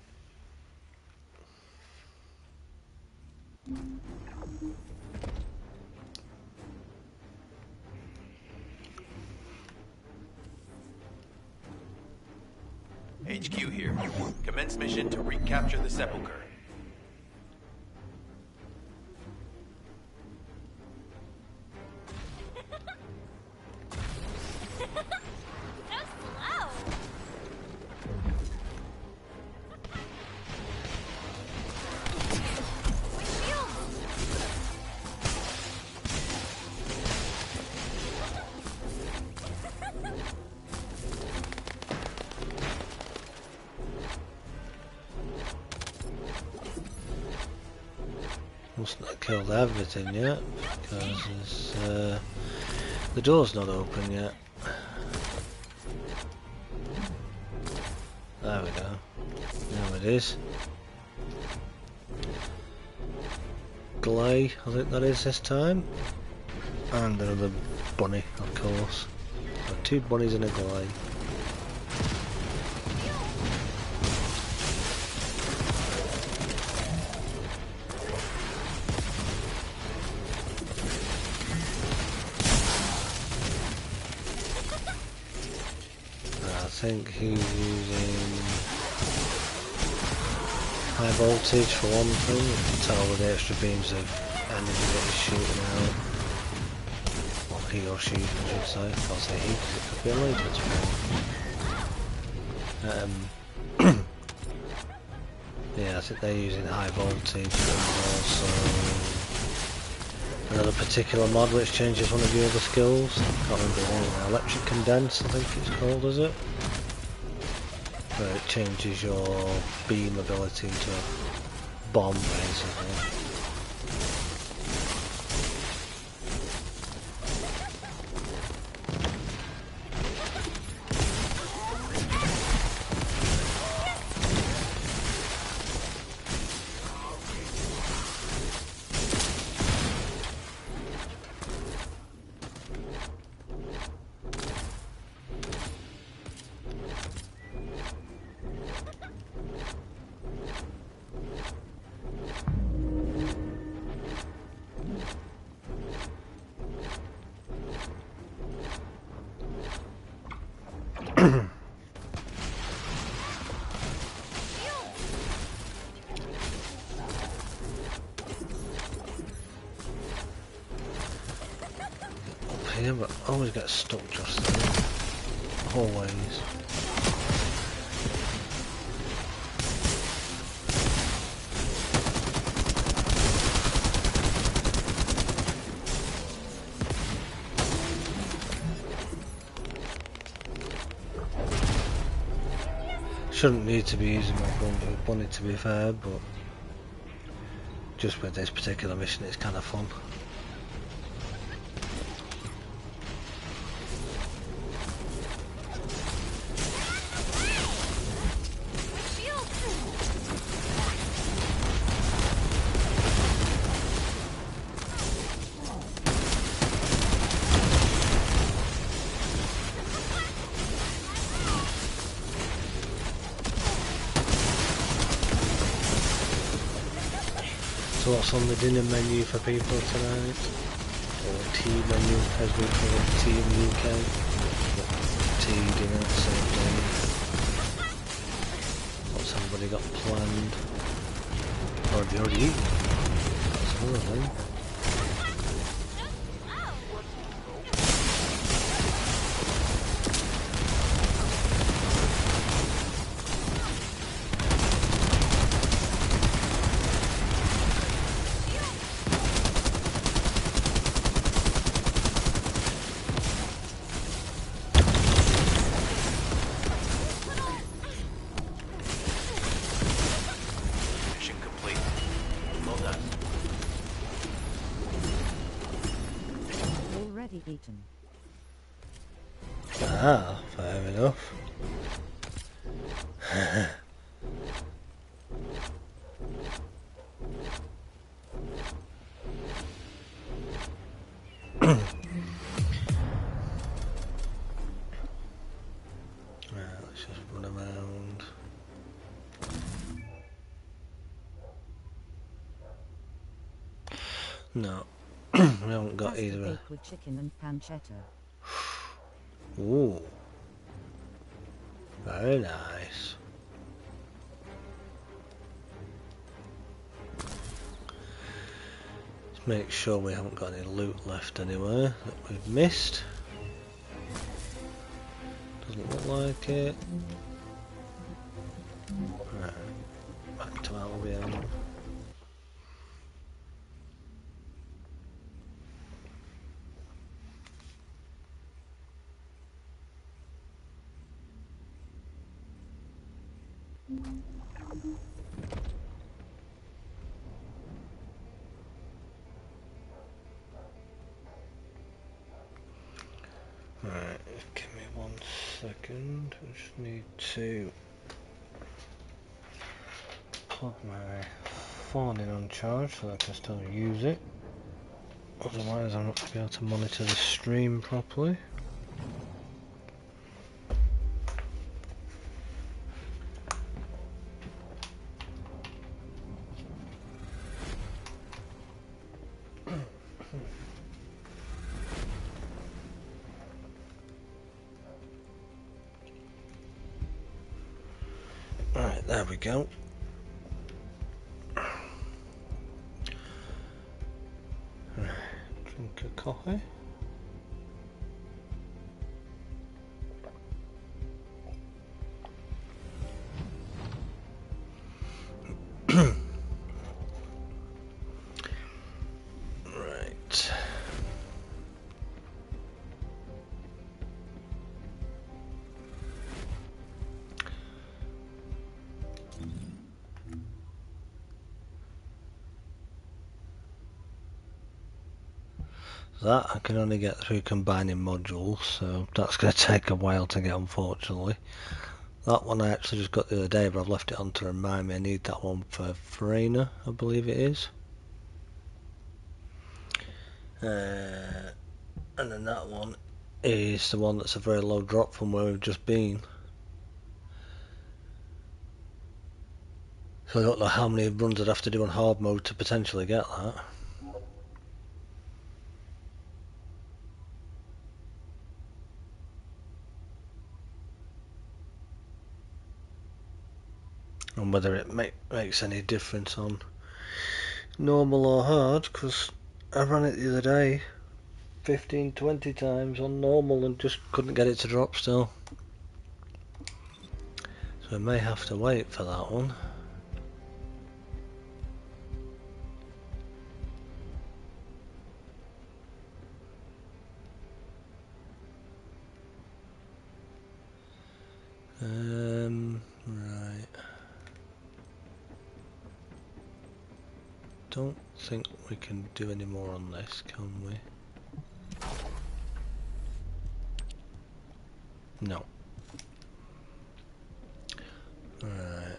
[SPEAKER 8] HQ here. Commence mission to recapture the sepulcher.
[SPEAKER 5] So slow.
[SPEAKER 2] Must not have killed everything yet, because the door's not open yet. There we go. Now it is. Glay, I think that is this time. And another bunny, of course. So 2 bunnies and a glay. I think he's using high voltage for one thing. You can tell with the extra beams of energy that he's shooting out. Well, he or she, I should say. I'll say he, because it could be a laser to yeah, I think they're using high voltage, and also another particular mod which changes one of your other skills. Can't remember the name. Electric condense, I think it's called, is it? Where it changes your beam ability to bomb, basically. Yeah, but I always get stuck just there. Always. Shouldn't need to be using my bunny to be fair, but just with this particular mission it's kind of fun. So what's on the dinner menu for people tonight? Or tea menu as we call it, tea in the UK. Tea, dinner, same day. What's everybody got planned? Or have you already eaten? That's another thing.
[SPEAKER 1] Eaten.
[SPEAKER 2] Ah, fair enough. Let's just run around. No, we haven't got
[SPEAKER 1] Pasta
[SPEAKER 2] either.
[SPEAKER 1] baked with chicken and pancetta.
[SPEAKER 2] Ooh, very nice. Let's make sure we haven't got any loot left anywhere that we've missed. Doesn't look like it. Right, back to Albion. Right, give me 1 second. I just need to plug my phone in on charge so I can still use it. Otherwise I'm not going to be able to monitor the stream properly. Right, there we go. Right, drink a coffee. Right. That I can only get through combining modules, so that's going to take a while to get, unfortunately. That one I actually just got the other day, but I've left it on to remind me I need that one for Freyna, I believe it is. And then that one is the one that's a very low drop from where we've just been. So I don't know how many runs I'd have to do on hard mode to potentially get that. And whether it makes any difference on normal or hard, because I ran it the other day 15-20 times on normal and just couldn't get it to drop still. So I may have to wait for that one. Right. Don't think we can do any more on this, can we? No. Right.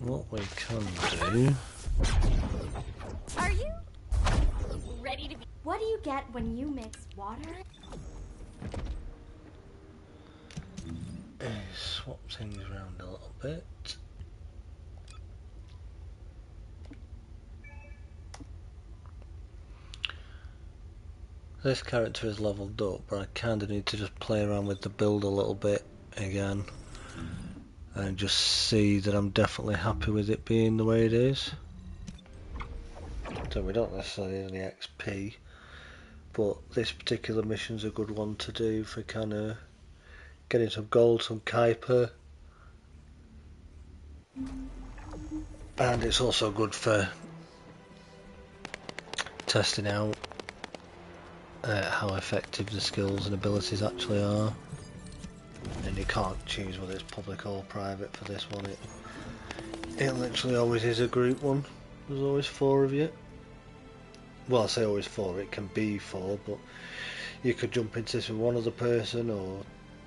[SPEAKER 2] What we can do...
[SPEAKER 5] Are you ready to be? What do you get when you mix water?
[SPEAKER 2] Swap things around a little bit. This character is leveled up, but I kinda need to just play around with the build a little bit again and just see that I'm definitely happy with it being the way it is. So we don't necessarily need any XP, but this particular mission's a good one to do for kinda getting some gold, some Kuiper, and it's also good for testing out how effective the skills and abilities actually are. And you can't choose whether it's public or private for this one. It literally always is a group one. There's always 4 of you. Well, I say always 4, it can be 4, but you could jump into this with one other person or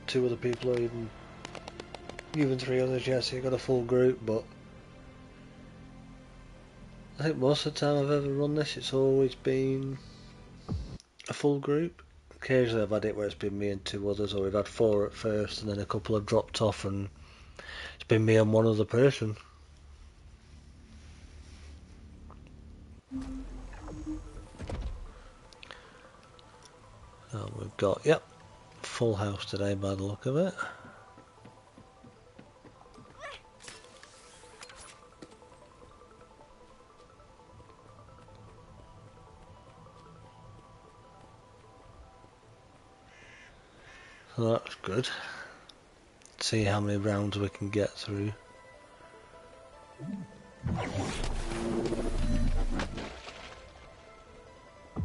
[SPEAKER 2] 2 other people, or even 3 others. Yeah, so you've got a full group. But I think most of the time I've ever run this, it's always been a full group. Occasionally I've had it where it's been me and 2 others, or we've had 4 at first and then a couple have dropped off and it's been me and one other person. So we've got, yep, full house today by the look of it. So that's good. See how many rounds we can get through.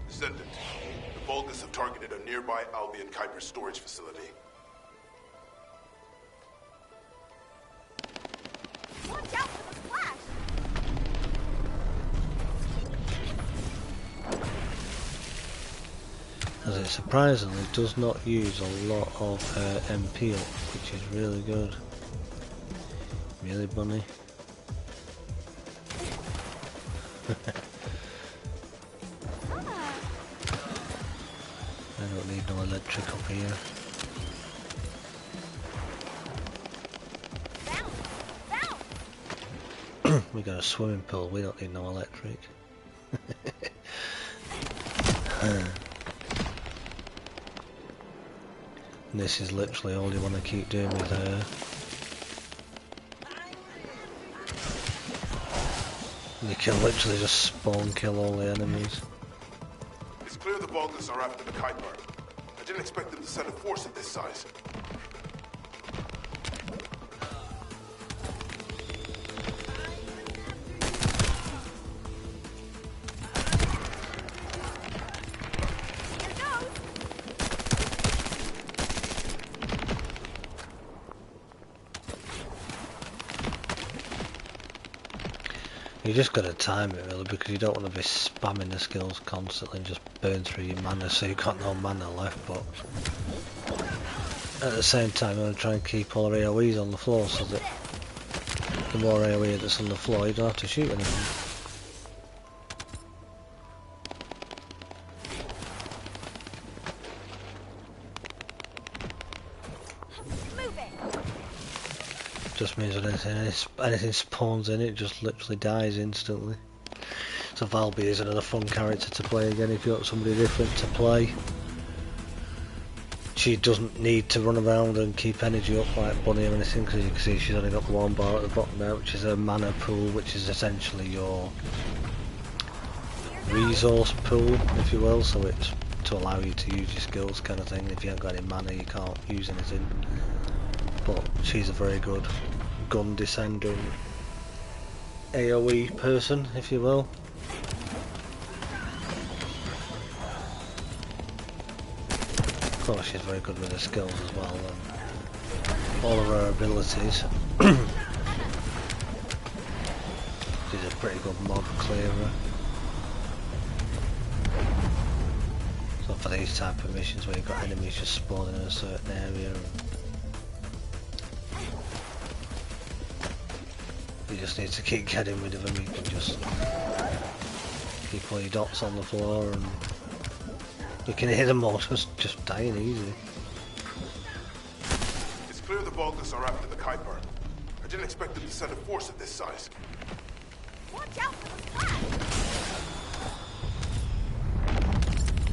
[SPEAKER 6] Descendant, the Vulgus have targeted a nearby Albion Kuiper storage facility.
[SPEAKER 5] Watch out for the flash!
[SPEAKER 2] As it surprisingly does not use a lot of MP up, which is really good. Really bunny. I don't need no electric up here. We got a swimming pool, we don't need no electric. And this is literally all you want to keep doing with her. You can literally just spawn kill all the enemies.
[SPEAKER 6] It's clear the Vulgus are after the Kuiper. I didn't expect them to send a force of this size.
[SPEAKER 2] You just got to time it really, because you don't want to be spamming the skills constantly and just burn through your mana so you've got no mana left. But at the same time, you want to try and keep all our AoEs on the floor so that the more AoE that's on the floor, you don't have to shoot anything. Just means when anything spawns in, it just literally dies instantly. So Valby is another fun character to play again if you want somebody different to play. she doesn't need to run around and keep energy up like Bunny or anything, because you can see she's only got the one bar at the bottom there, which is her mana pool, which is essentially your resource pool, if you will, so it's to allow you to use your skills kind of thing. If you haven't got any mana, you can't use anything. But she's a very good gun descendant AoE person, if you will. Of course, she's very good with her skills as well, and all of her abilities. She's a pretty good mod clearer. So for these type of missions where you've got enemies just spawning in a certain area, you just need to keep getting rid of them. You can just keep all your dots on the floor and you can hit them all just dying easy.
[SPEAKER 6] It's clear the Vulgus are after the Kuiper. I didn't expect them to send a force of this size.
[SPEAKER 5] Watch out for the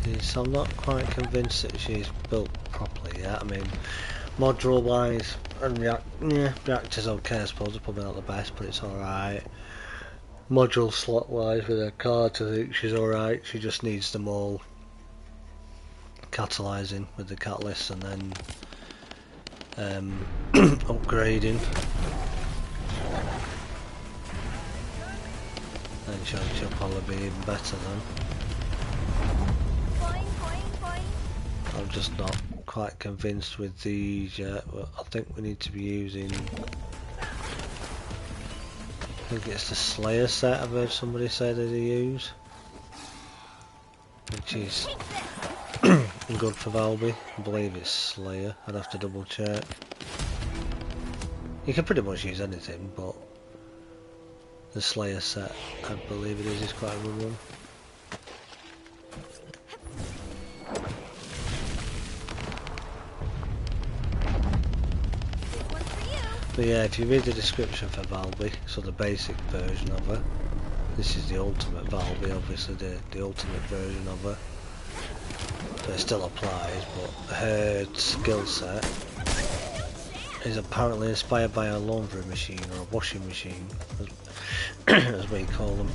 [SPEAKER 5] splash!
[SPEAKER 2] So I'm not quite convinced that she's built properly yet. I mean, modular wise and reactors okay, I suppose, are probably not the best, but it's alright. Module slot wise with her cards, I think she's alright. She just needs them all catalysing with the catalyst and then upgrading. And she'll probably be even better then. I'm just not quite convinced with these yet. But I think we need to be using, I think it's the Slayer set I've heard somebody say that they use, which is good for Valby. I believe it's Slayer, I'd have to double check. You can pretty much use anything, but the Slayer set, I believe it is quite a good one. But yeah, if you read the description for Valby, so the basic version of her, this is the ultimate Valby, obviously the ultimate version of her. So it still applies, but her skill set is apparently inspired by a laundry machine or a washing machine, as we call them.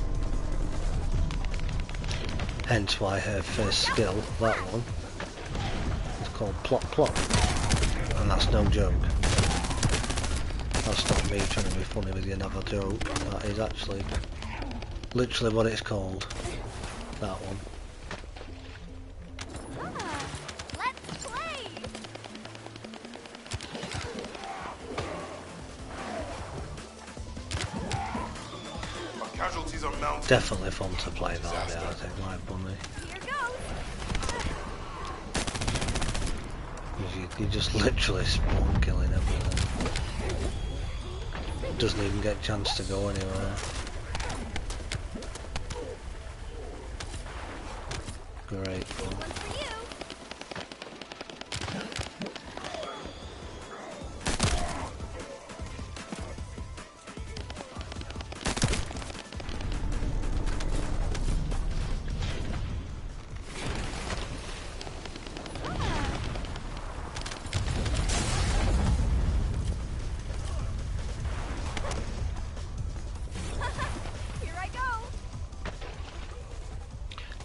[SPEAKER 2] Hence why her first skill, that one, is called Plop Plop, and that's no joke. That's not me trying to be funny with you and have a joke. That is actually literally what it's called. That one.
[SPEAKER 5] Let's play!
[SPEAKER 6] Our casualties are mounting.
[SPEAKER 2] Definitely fun to play that, yeah, I think, like Bunny.
[SPEAKER 5] Here goes!
[SPEAKER 2] You just literally spawn killing everything. Doesn't even get a chance to go anywhere. Great fun.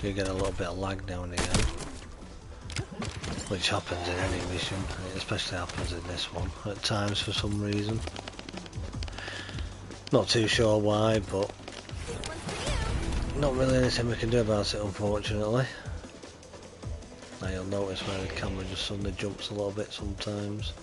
[SPEAKER 2] You get a little bit of lag now and again, which happens in any mission, it especially happens in this one at times for some reason. Not too sure why, but not really anything we can do about it, unfortunately. Now you'll notice where the camera just suddenly jumps a little bit sometimes.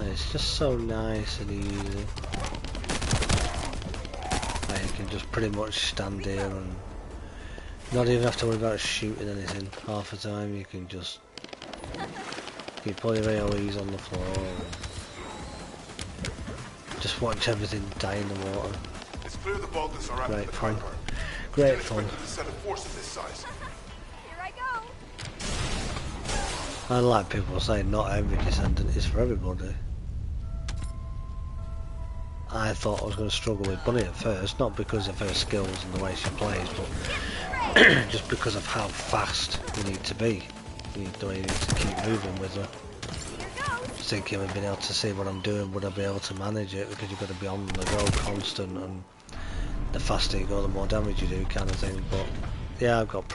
[SPEAKER 2] It's just so nice and easy. Like you can just pretty much stand here and not even have to worry about shooting anything. Half the time you can just keep all your AoEs on the floor and just watch everything die in the water.
[SPEAKER 6] It's clear the Vulcans are after
[SPEAKER 2] Great
[SPEAKER 6] the
[SPEAKER 2] fun.
[SPEAKER 6] Kuiper.
[SPEAKER 2] Great fun.
[SPEAKER 6] To send a force of this size.
[SPEAKER 5] Here I go.
[SPEAKER 2] I like people saying not every Descendant is for everybody. I thought I was going to struggle with Bunny at first, not because of her skills and the way she plays, but just because of how fast you need to be. You need to keep moving with her. Just thinking of being able to see what I'm doing, would I be able to manage it, because you've got to be on the go constant, and the faster you go the more damage you do kind of thing. But yeah, I've got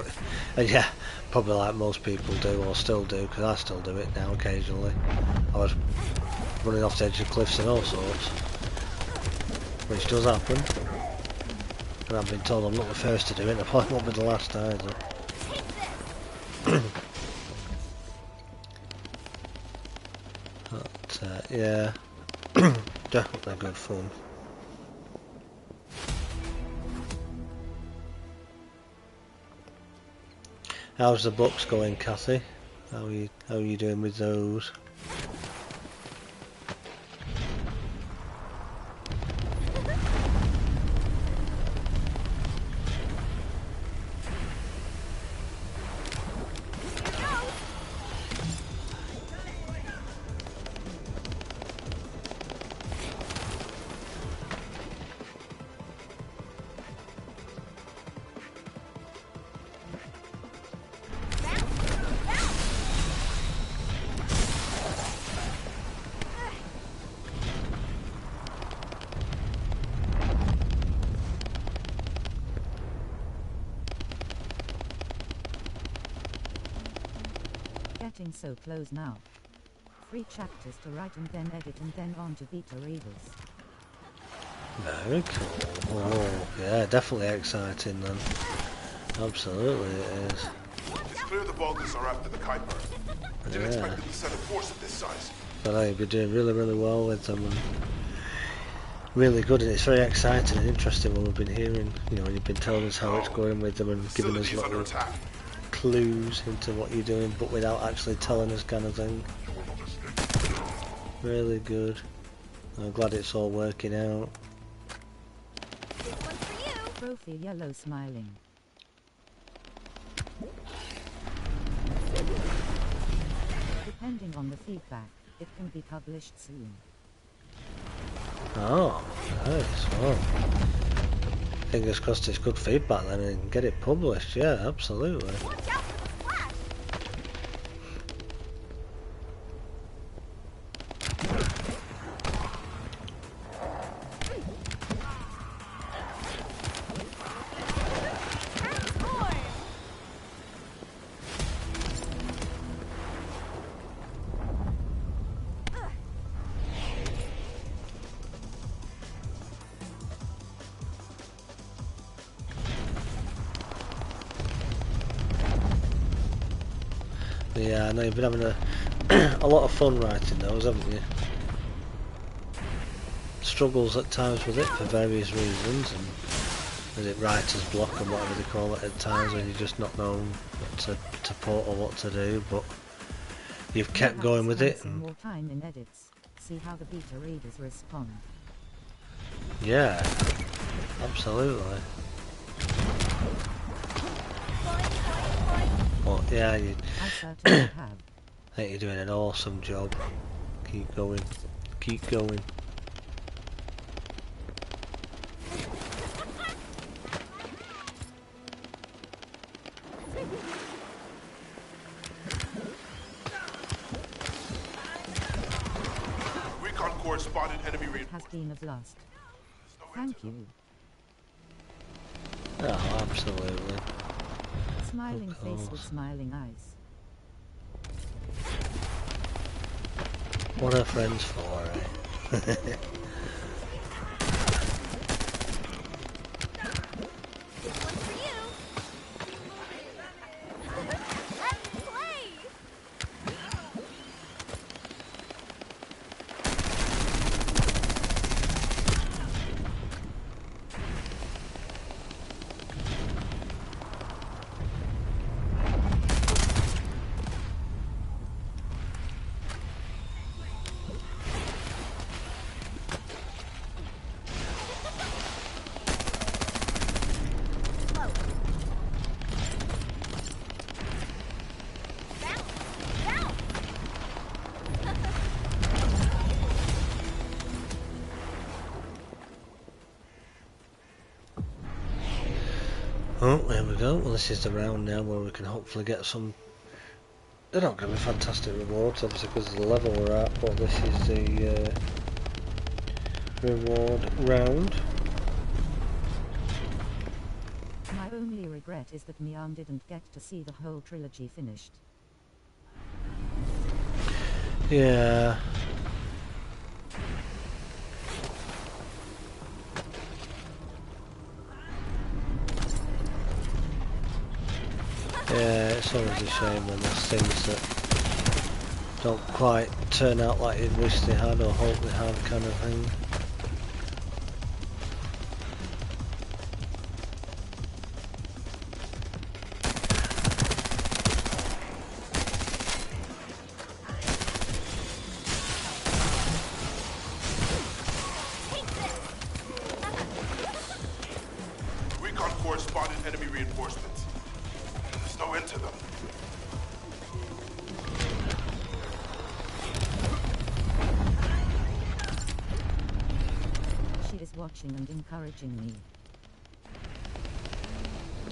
[SPEAKER 2] and yeah, probably like most people do, or still do, because I still do it now occasionally. I was running off the edge of cliffs and all sorts, which does happen, and I've been told I'm not the first to do it, I probably won't be the last either. But yeah, definitely good fun. How's the books going, Kathy? How are you doing with those?
[SPEAKER 1] Getting so close now. 3 chapters to write and then edit and then on to beta readers.
[SPEAKER 2] Very cool. Oh, yeah, definitely exciting then. Absolutely it is.
[SPEAKER 6] It's clear the Vulcans are after the Kuiper. I didn't expect them to send a force of this size.
[SPEAKER 2] But you've been doing really, really well with them, and really good, and it's very exciting and interesting when we've been hearing, you know, when you've been telling us how it's going with them and giving us little clues into what you're doing, but without actually telling us, kind of thing. Really good. I'm glad it's all working out.
[SPEAKER 5] This one's for you.
[SPEAKER 1] Trophy yellow smiling. Depending on the feedback, it can be published soon.
[SPEAKER 2] Oh, nice. Well, fingers crossed it's good feedback then and get it published. Yeah, absolutely.
[SPEAKER 5] Watch out for the flash. Transform.
[SPEAKER 2] Yeah, I know you've been having a lot of fun writing those, haven't you? Struggles at times with it for various reasons, and is it writer's block and whatever they call it at times, when you just not know what to put or what to do, but you've kept going with it. And
[SPEAKER 1] more time in edits. See how the beta readers respond.
[SPEAKER 2] yeah, absolutely. Well, yeah,
[SPEAKER 1] I certainly have.
[SPEAKER 2] I think you're doing an awesome job. Keep going. Keep going.
[SPEAKER 6] Recon Corps spotted enemy
[SPEAKER 1] Has
[SPEAKER 6] reinforcements.
[SPEAKER 1] been a blast. Thank you.
[SPEAKER 2] Oh, absolutely.
[SPEAKER 1] Smiling
[SPEAKER 2] Of
[SPEAKER 1] face with
[SPEAKER 2] course.
[SPEAKER 1] smiling eyes.
[SPEAKER 2] What are friends for, eh?
[SPEAKER 5] This one's for you. Let's play.
[SPEAKER 2] Oh, there we go. Well, this is the round now where we can hopefully get some. They're not going to be fantastic rewards, obviously, because of the level we're at, but this is the reward round.
[SPEAKER 1] My only regret is that Mian didn't get to see the whole trilogy finished.
[SPEAKER 2] Yeah. Yeah, it's always a shame when there's things that don't quite turn out like you'd wish they had or hope they had, kind of thing.
[SPEAKER 6] Recon Corps spotted enemy reinforcements. There's no end to them.
[SPEAKER 1] She is watching and encouraging me.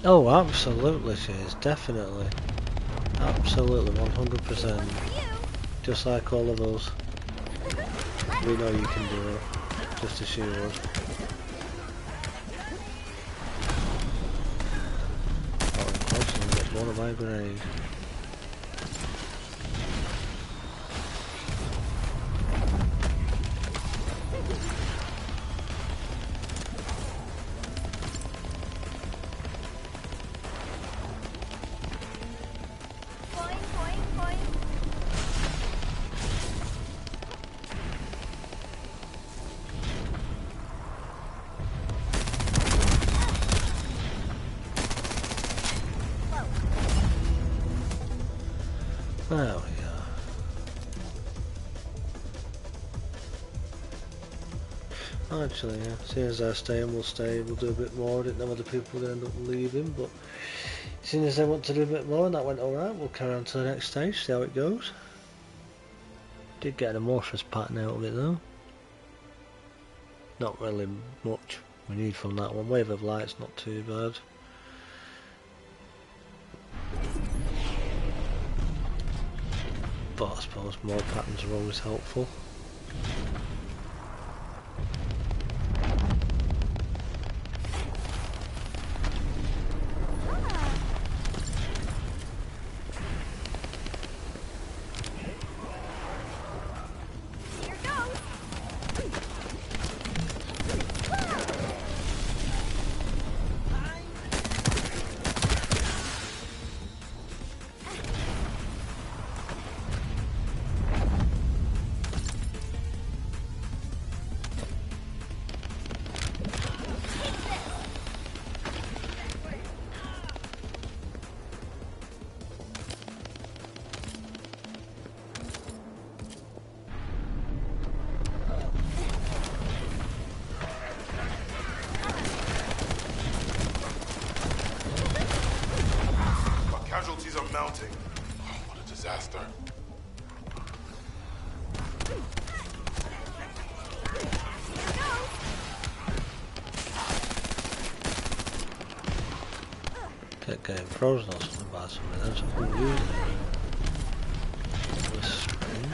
[SPEAKER 2] Oh, absolutely she is, definitely. Absolutely, 100%. Just like all of us. We know you can do it, just as she would. Oh, of course, I'm gonna get one of my grenades.
[SPEAKER 5] Boing, boing, boing.
[SPEAKER 2] There we go. Actually, yeah, seeing as they're staying, we'll stay, we'll do a bit more. I didn't know other people would end up leaving, but seeing as they want to do a bit more and that went alright, we'll carry on to the next stage, see how it goes. Did get an amorphous pattern out of it though. Not really much we need from that one. Wave of light's not too bad. But I suppose more patterns are always helpful.
[SPEAKER 5] Here goes.
[SPEAKER 6] Our casualties are mounting. Oh, what a disaster.
[SPEAKER 2] Kept getting frozen or something by something else. I couldn't use it. This spring.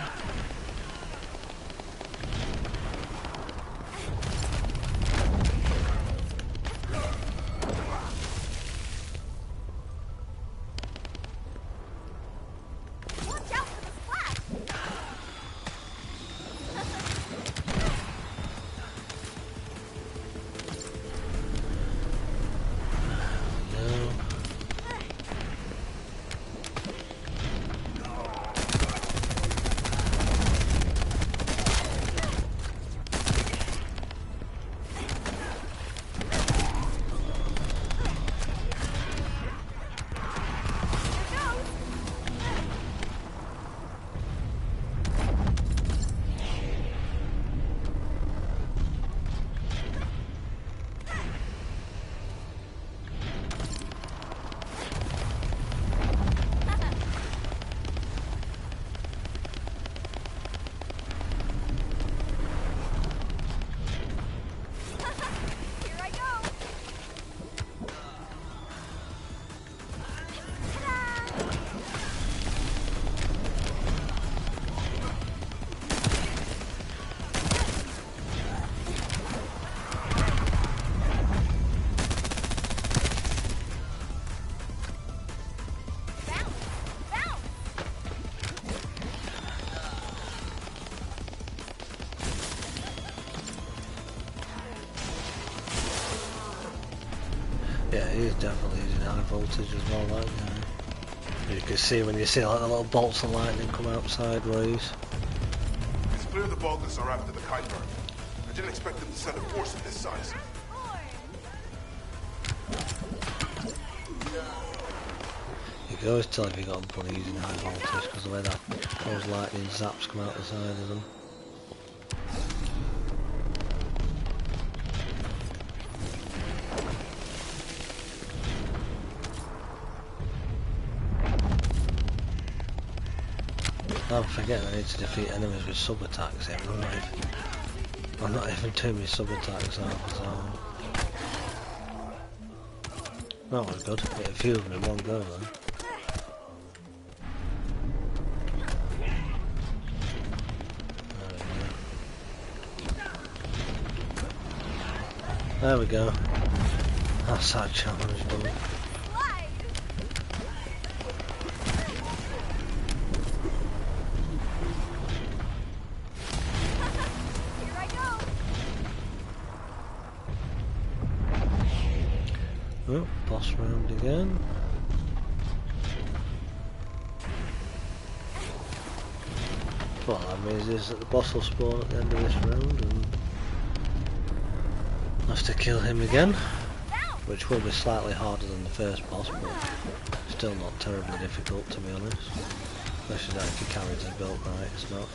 [SPEAKER 5] Watch out for the splash.
[SPEAKER 2] No. Yeah, he's definitely using high voltage as well, that guy. You can see when you see like the little bolts of lightning come out sideways.
[SPEAKER 6] It's clear the Balkans are after the Kuiper. I didn't expect them to send a force of this size.
[SPEAKER 2] You can always tell if you got a bunny using high voltage because the way that those lightning zaps come out the side of them. I'm forgetting I need to defeat enemies with sub-attacks here. I'm not even doing my sub-attacks out, so... That was good. Hit a few of them in one go then. There we go. That's that challenge done. Oh, boss round again. What that means is that the boss will spawn at the end of this round and I'll have to kill him again, which will be slightly harder than the first boss, but still not terribly difficult to be honest. Especially if your carriage is built right, it's not.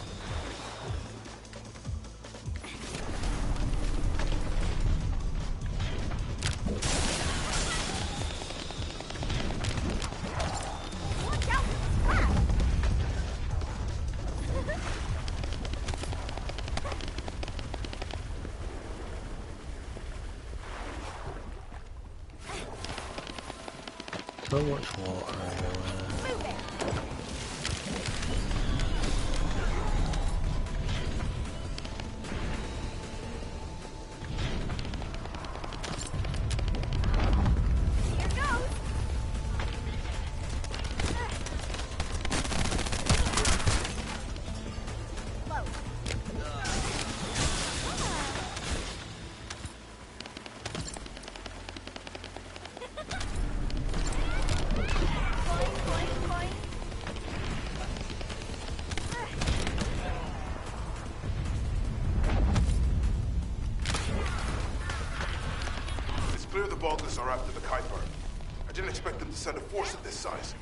[SPEAKER 2] So much water everywhere.
[SPEAKER 6] Clear the Balkans are after the Kuiper. I didn't expect them to send a force of this size.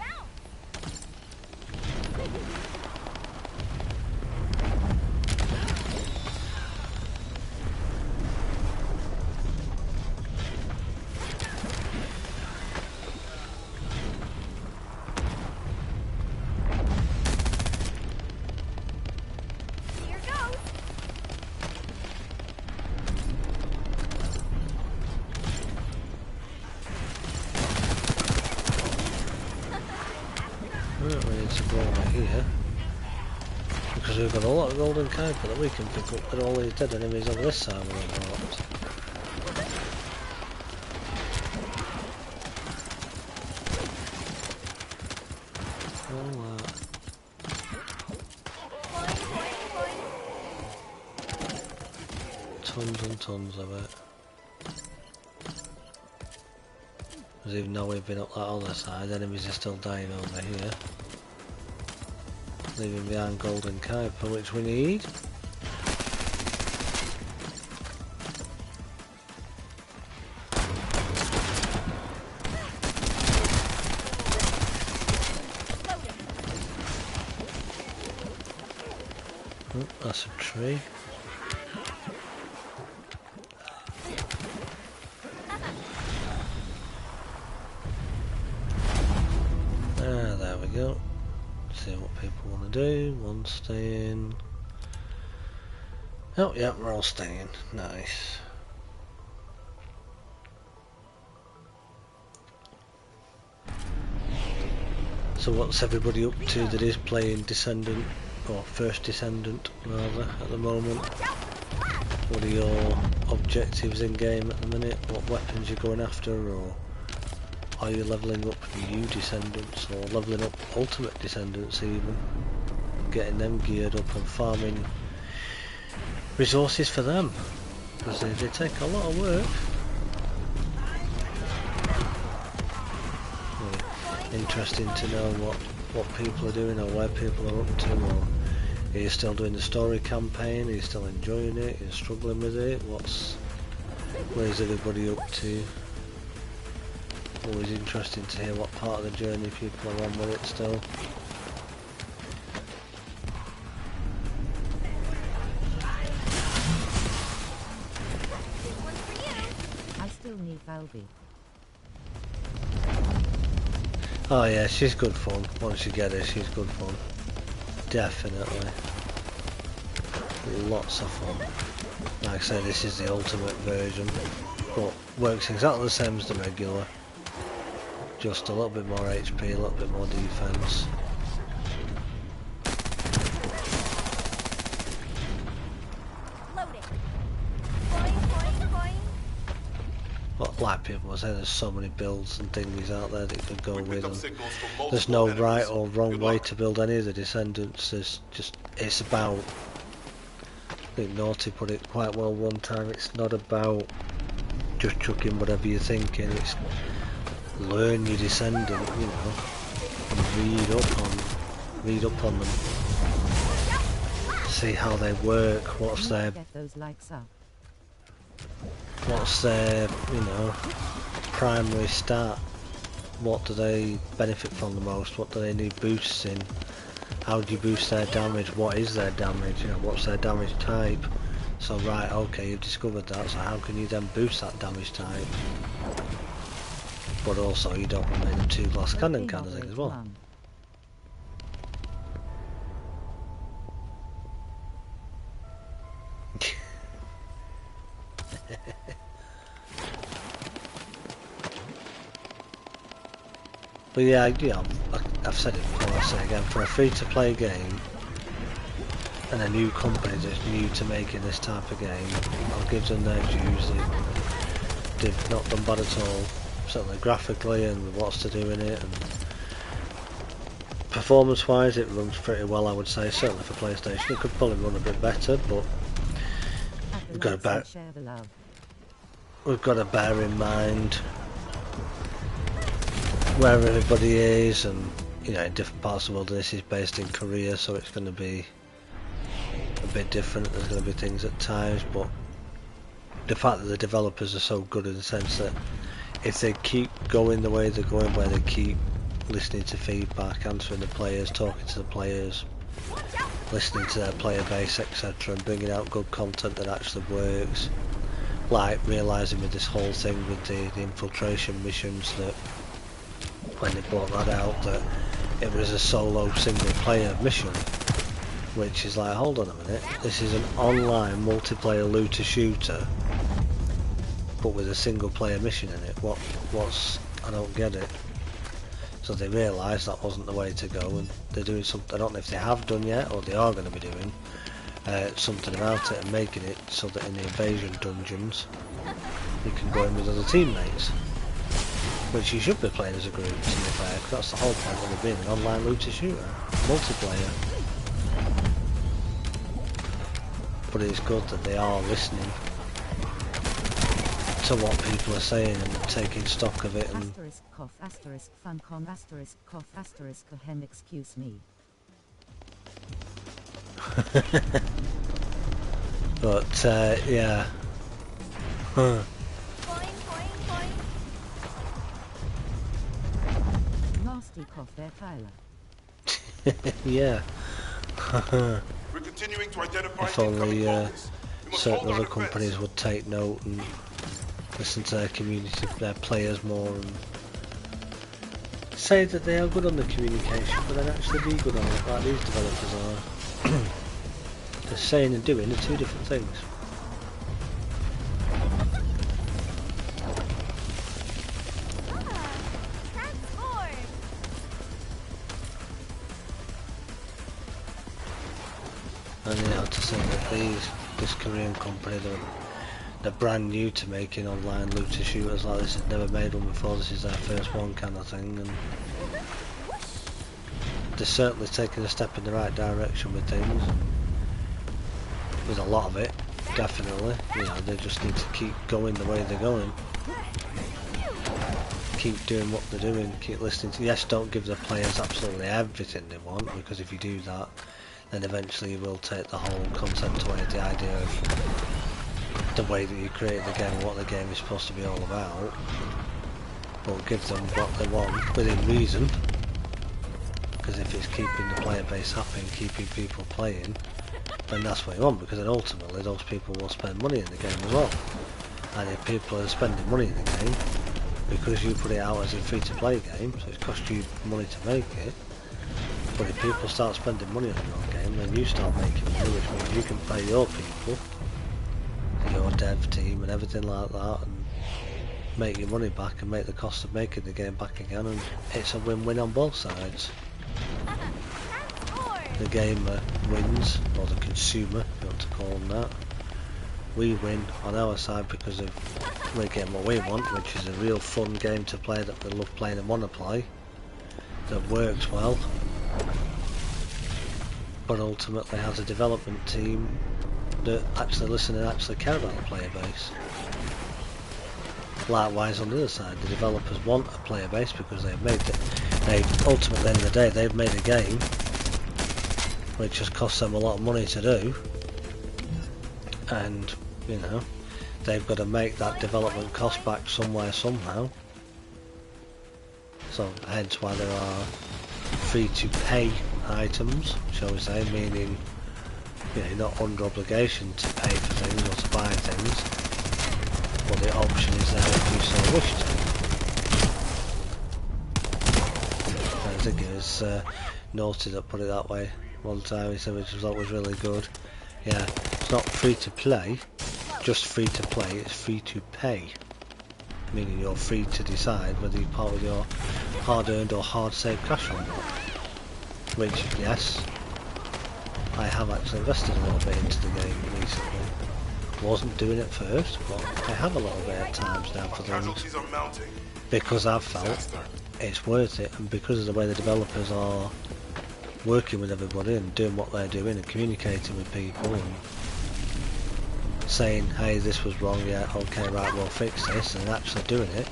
[SPEAKER 2] We need to go over here because we've got a lot of golden Kuiper that we can pick up with all these dead enemies over this side of the boat. Tons and tons of it. Because even though we've been up that other side, enemies are still dying over here. Leaving behind golden Kuiper, which we need. Oh, that's a tree. There we go. See what people want to do. One staying. Oh yeah, we're all staying. Nice. So what's everybody up to that is playing Descendant, or First Descendant rather, at the moment? What are your objectives in game at the minute? What weapons you're going after, or are you levelling up new Descendants, or levelling up Ultimate Descendants even? Getting them geared up and farming resources for them, because they take a lot of work. interesting to know what people are doing or where people are up to, or are you still doing the story campaign, are you still enjoying it, are you struggling with it, where's everybody up to? Always interesting to hear what part of the journey people are on with it still.
[SPEAKER 1] I still need Valby.
[SPEAKER 2] Oh yeah, she's good fun. Once you get her, she's good fun. Definitely. Lots of fun. Like I say, this is the ultimate version, but works exactly the same as the regular. Just a little bit more HP, a little bit more defense.
[SPEAKER 5] Loading. Boing, boing, boing.
[SPEAKER 2] But like people were saying, there's so many builds and things out there that you can go
[SPEAKER 6] We
[SPEAKER 2] with,
[SPEAKER 6] picked up
[SPEAKER 2] and
[SPEAKER 6] signals from multiple
[SPEAKER 2] there's no
[SPEAKER 6] enemies.
[SPEAKER 2] right or wrong
[SPEAKER 6] Good
[SPEAKER 2] way
[SPEAKER 6] luck.
[SPEAKER 2] to build any of the Descendants. It's about, I think Naughty put it quite well one time, it's not about just chucking whatever you're thinking, it's learn your Descendant, you know, and read up on them, see how they work, what's their
[SPEAKER 1] Get those likes up.
[SPEAKER 2] you know, primary stat, what do they benefit from the most, what do they need boosts in, how do you boost their damage, what is their damage, you know, what's their damage type. So right, okay, you've discovered that, so how can you then boost that damage type? But also you don't remain a two glass cannon kind of thing as well. But yeah, you know, I've said it before, I'll say it again, for a free-to-play game and a new company that's new to making this type of game, I'll give them their dues. They've not done bad at all, certainly graphically and what's to do in it, and performance-wise it runs pretty well, I would say, certainly for PlayStation. It could probably run a bit better, but we've got to bear in mind where everybody is, and you know, in different parts of the world. This is based in Korea, so it's going to be a bit different. There's going to be things at times, but the fact that the developers are so good in the sense that if they keep going the way they're going, where they keep listening to feedback, answering the players, talking to the players, listening to their player base, etc., and bringing out good content that actually works, like realising with this whole thing with the infiltration missions, that when they brought that out, that it was a solo single player mission, which is like, hold on a minute, this is an online multiplayer looter shooter but with a single player mission in it. I don't get it. So they realised that wasn't the way to go, and they're doing something, I don't know if they have done yet or they are going to be doing something about it and making it so that in the invasion dungeons you can go in with other teammates, which you should be playing as a group, to be fair, because that's the whole point of it being an online looter shooter, multiplayer. But it's good that they are listening to what people are saying and taking stock of it. And
[SPEAKER 1] asterisk cough asterisk funcom asterisk cough asterisk hen, excuse me.
[SPEAKER 2] but yeah. Huh.
[SPEAKER 5] Boing, boing, boing.
[SPEAKER 1] Nasty cough there, Tyler.
[SPEAKER 2] Yeah.
[SPEAKER 6] We're continuing to identify
[SPEAKER 2] If only
[SPEAKER 6] incoming foes. We must
[SPEAKER 2] certain
[SPEAKER 6] hold our
[SPEAKER 2] other
[SPEAKER 6] defense.
[SPEAKER 2] companies would take note and listen to their community, their players more, and say that they are good on the communication, but then actually be good on it, like these developers are. The saying and doing are two different things.
[SPEAKER 5] Transform.
[SPEAKER 2] And you know, to say that this Korean company, they're brand new to making online looter shooters like this, have never made one before, this is their first one kind of thing, and they're certainly taking a step in the right direction with things, and with a lot of it, definitely. You know, they just need to keep going the way they're going. keep doing what they're doing, keep listening to. Yes, don't give the players absolutely everything they want, because if you do that, then eventually you will take the whole concept away, the idea of the way that you created the game and what the game is supposed to be all about. But give them what they want within reason, because if it's keeping the player base happy and keeping people playing, then that's what you want, because then ultimately those people will spend money in the game as well. And if people are spending money in the game because you put it out as a free-to-play game, so it's cost you money to make it, but if people start spending money on your game, then you start making money, which means you can pay your people, your dev team and everything like that, and make your money back and make the cost of making the game back again, and it's a win-win on both sides. The gamer wins, or the consumer, if you want to call them that. We win on our side because of we're getting what we want, which is a real fun game to play that we love playing and want to play, that works well, but ultimately has a development team that actually listen and actually care about the player base. Likewise on the other side, the developers want a player base because they've made it. Ultimately at the end of the day, they've made a game which has cost them a lot of money to do, and you know, they've got to make that development cost back somewhere somehow. So hence why there are free to pay items, shall we say, meaning you're not under obligation to pay for things or to buy things, but the option is there if you so wish to. I think it was Naughty that put it that way one time, he said, which I thought was really good. Yeah, it's not free to play, just free to play, it's free to pay. Meaning you're free to decide whether you part with your hard-earned or hard-saved cash or not. Which, yes, I have actually invested a little bit into the game recently. Wasn't doing it first, but I have a little bit at times now for things. Because I've felt it's worth it, and because of the way the developers are working with everybody and doing what they're doing and communicating with people and saying, hey, this was wrong, yeah, okay, right, we'll fix this, and actually doing it,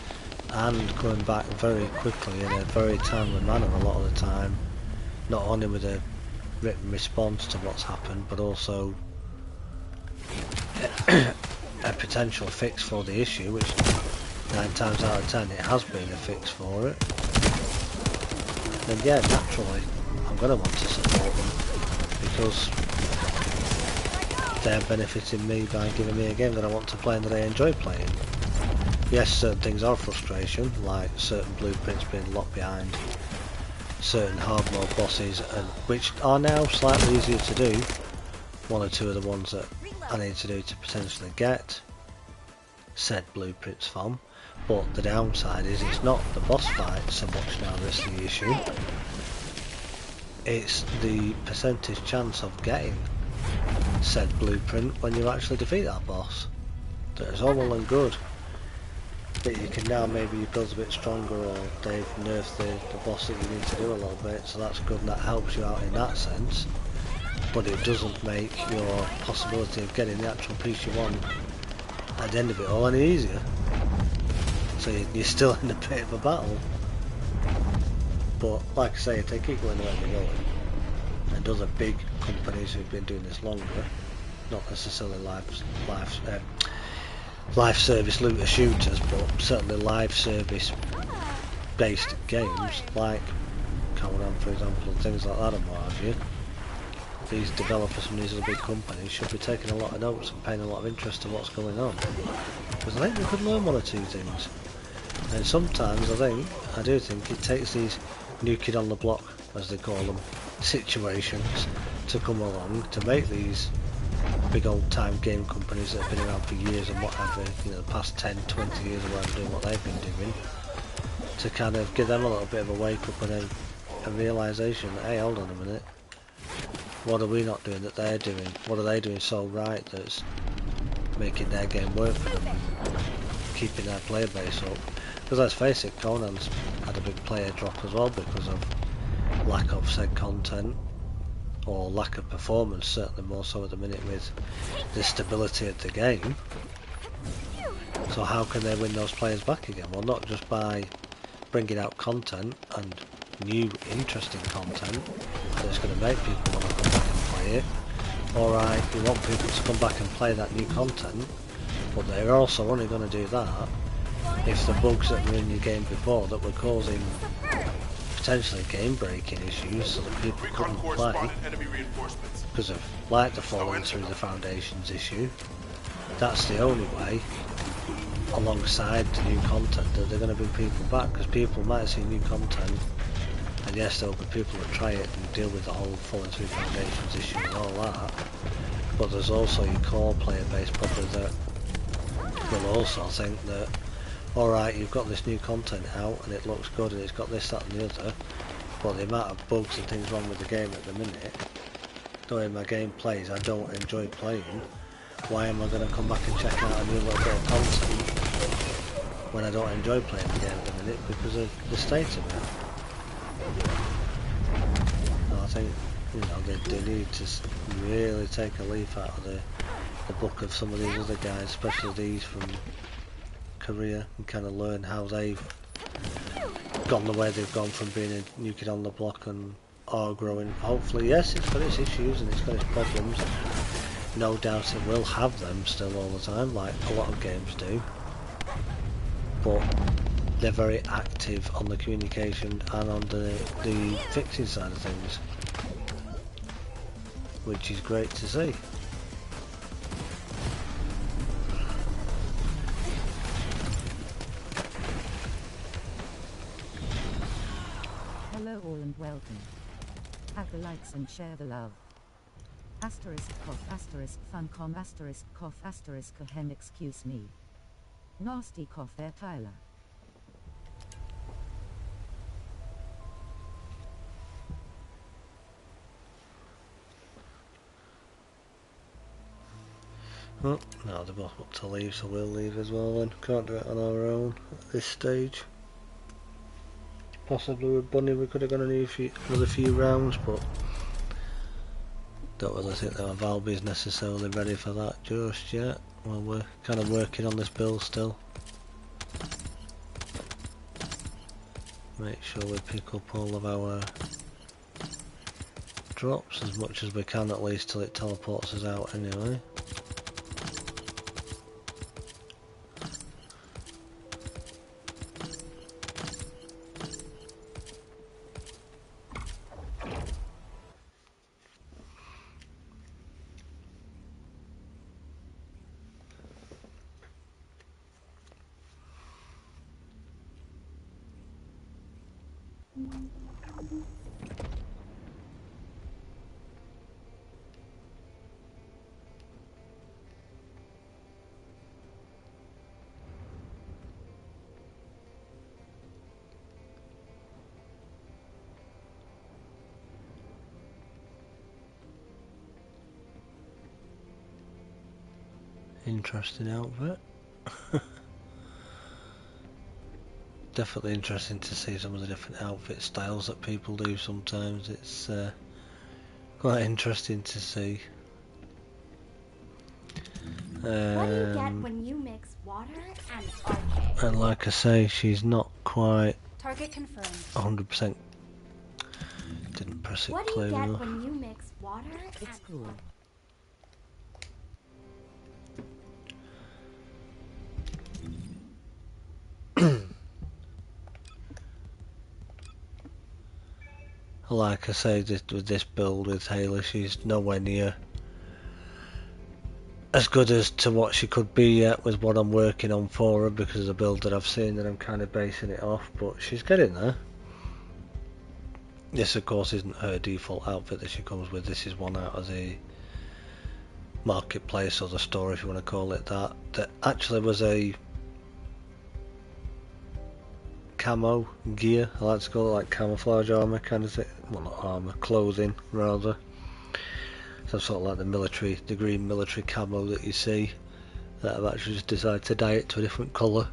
[SPEAKER 2] and coming back very quickly in a very timely manner a lot of the time, not only with a written response to what's happened, but also a potential fix for the issue, which 9 times out of 10 it has been a fix for it. Then yeah, naturally I'm going to want to support them because they're benefiting me by giving me a game that I want to play and that I enjoy playing. Yes, certain things are frustration, like certain blueprints being locked behind certain hard mode bosses, and which are now slightly easier to do. 1 or 2 of the ones that I need to do to potentially get said blueprints from, but the downside is it's not the boss fight so much now that's the issue. It's the percentage chance of getting said blueprint when you actually defeat that boss. That is all well and good, but you can now maybe build a bit stronger, or they've nerfed the boss that you need to do a little bit, so that's good and that helps you out in that sense, but it doesn't make your possibility of getting the actual piece you want at the end of it all any easier. So you're still in a bit of a battle. But like I say, if they keep going the way they're going, and other big companies who've been doing this longer, not necessarily live service looter shooters, but certainly live service based games like Conan, for example, and things like that and what have you, these developers from these other big companies should be taking a lot of notes and paying a lot of interest to what's going on, because I think we could learn 1 or 2 things. And sometimes I do think it takes these new kid on the block, as they call them, situations to come along to make these big old time game companies that have been around for years and whatever, you know, the past 10, 20 years or whatever, doing what they've been doing, to kind of give them a little bit of a wake up and a realisation that, hey, hold on a minute, what are we not doing that they're doing? What are they doing so right that's making their game work for them and keeping their player base up? Because let's face it, Conan's had a big player drop as well because of lack of said content, or lack of performance, certainly more so at the minute with the stability of the game. So how can they win those players back again? Well, not just by bringing out content and new interesting content that's going to make people want to come back and play it. Alright, you want people to come back and play that new content, but they're also only going to do that if the bugs that were in your game before that were causing potentially game breaking issues so that people couldn't play because of like the falling through the foundations issue. That's the only way, alongside the new content, that they're going to bring people back, because people might see new content and yes, there will be people that try it and deal with the whole falling through foundations issue and all that, but there's also your core player base probably that will also think that alright, you've got this new content out and it looks good and it's got this, that and the other, but the amount of bugs and things wrong with the game at the minute, the way my game plays, I don't enjoy playing. Why am I going to come back and check out a new little bit of content when I don't enjoy playing the game at the minute because of the state of it? And I think, you know, they need to really take a leaf out of the book of some of these other guys, especially these from Korea, and kind of learn how they've gone the way they've gone from being a new kid on the block and are growing. Hopefully, yes, it's got its issues and it's got its problems. No doubt it will have them still all the time, like a lot of games do. But they're very active on the communication and on the fixing side of things, which is great to see.
[SPEAKER 1] Hello all and welcome. Add the likes and share the love. Asterisk cough asterisk funcom asterisk cough asterisk hem excuse me. Nasty cough there Tyler.
[SPEAKER 2] Oh, now they're both up to leave, so we'll leave as well then. Can't do it on our own at this stage. Possibly with Bunny we could have gone another few rounds, but don't really think that Valby is necessarily ready for that just yet. Well, we're kind of working on this build still. Make sure we pick up all of our drops as much as we can, at least till it teleports us out anyway. Interesting outfit. Definitely interesting to see some of the different outfit styles that people do sometimes. It's quite interesting to see.
[SPEAKER 5] What do you get when you mix water and RK?
[SPEAKER 2] And like I say, she's not quite
[SPEAKER 5] Target confirmed.
[SPEAKER 2] 100%. Didn't press it
[SPEAKER 5] What do
[SPEAKER 2] clear
[SPEAKER 5] you get
[SPEAKER 2] enough.
[SPEAKER 5] when you mix water
[SPEAKER 1] It's
[SPEAKER 5] and
[SPEAKER 1] cool.
[SPEAKER 2] Like I say, with this build with Hayla, she's nowhere near as good as to what she could be yet with what I'm working on for her, because of the build that I've seen that I'm kind of basing it off, but she's getting there. This of course isn't her default outfit that she comes with. This is one out of the marketplace or the store, if you want to call it that, that actually was a camo gear. I like to call it, like camouflage armour kind of thing. Well, not armour, clothing rather. So sort of like the military, the green military camo that you see, that I've actually just decided to dye it to a different colour.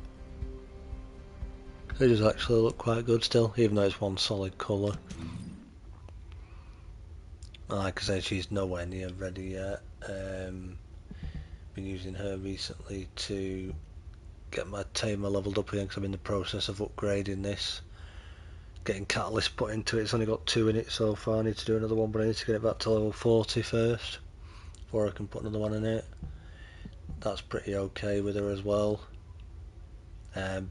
[SPEAKER 2] It does actually look quite good still, even though it's one solid colour. Like I said, she's nowhere near ready yet. Been using her recently to get my tamer leveled up again because I'm in the process of upgrading this. Getting catalyst put into it. It's only got 2 in it so far. I need to do another one, but I need to get it back to level 40 first before I can put another one in it. That's pretty okay with her as well.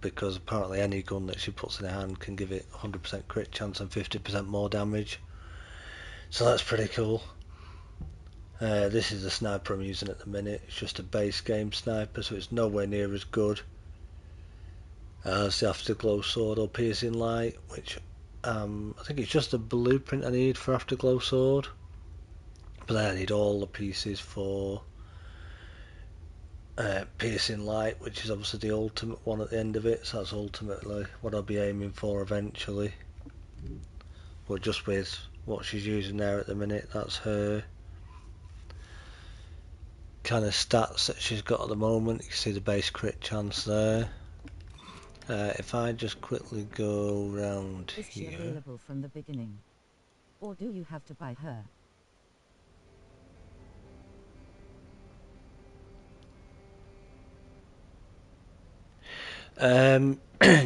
[SPEAKER 2] Because apparently any gun that she puts in her hand can give it 100% crit chance and 50% more damage. So that's pretty cool. This is the sniper I'm using at the minute. It's just a base game sniper, so it's nowhere near as good as the Afterglow Sword or Piercing Light, which I think it's just a blueprint I need for Afterglow Sword. But then I need all the pieces for Piercing Light, which is obviously the ultimate one at the end of it, so that's ultimately what I'll be aiming for eventually. But just with what she's using there at the minute, that's her kind of stats that she's got at the moment. You can see the base crit chance there. If I just quickly go round
[SPEAKER 1] Is she
[SPEAKER 2] here.
[SPEAKER 1] available from the beginning? Or do you have to buy her?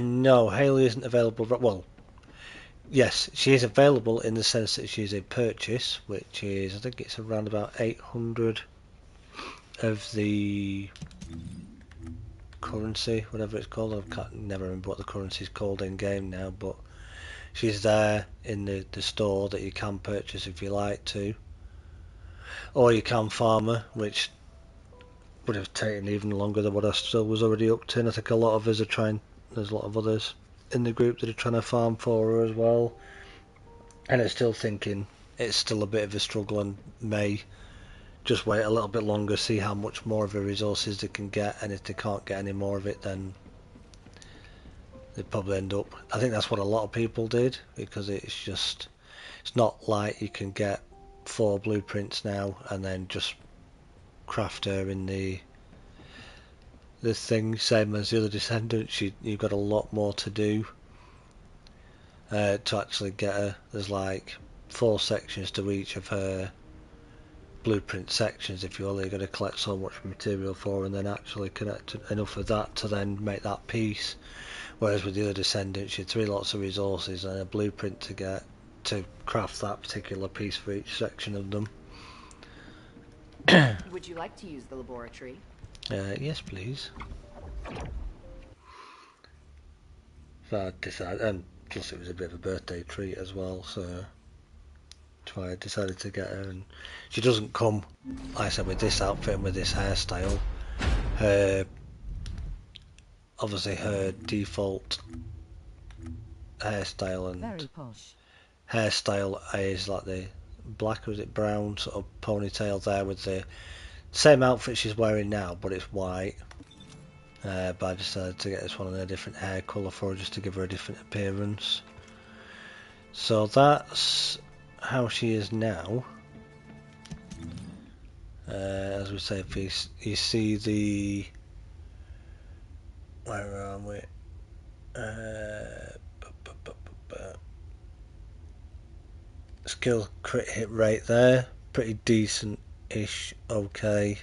[SPEAKER 2] No, Haley isn't available. Well, yes, she is available in the sense that she's a purchase, which is, I think it's around about 800 of the currency, whatever it's called. I can't never remember what the currency is called in game now, but she's there in the store that you can purchase if you like to, or you can farm her, which would have taken even longer than what I still was already up to. And I think a lot of us are trying. There's a lot of others in the group that are trying to farm for her as well, and I'm still thinking it's still a bit of a struggle and may just wait a little bit longer, see how much more of the resources they can get, and if they can't get any more of it, then they probably end up. I think that's what a lot of people did, because it's not like you can get 4 blueprints now and then just craft her in the thing, same as the other Descendants. You've got a lot more to do to actually get her. There's like 4 sections to each of her blueprint sections, if you will. You've got to collect so much material for, and then actually connect enough of that to then make that piece. Whereas with the other Descendants, you had 3 lots of resources and a blueprint to get to craft that particular piece for each section of them.
[SPEAKER 9] Would you like to use the laboratory?
[SPEAKER 2] Yes, please. So I decided, and plus it was a bit of a birthday treat as well, so I decided to get her. And she doesn't come, like I said, with this outfit and with this hairstyle. Obviously her default hairstyle and
[SPEAKER 1] Very posh.
[SPEAKER 2] hairstyle is like the black, or is it brown, sort of ponytail there with the same outfit she's wearing now, but it's white. But I decided to get this one in a different hair colour for her, just to give her a different appearance. So that's how she is now. As we say, if you see the... Where are we? Skill crit hit rate there, pretty decent-ish, okay.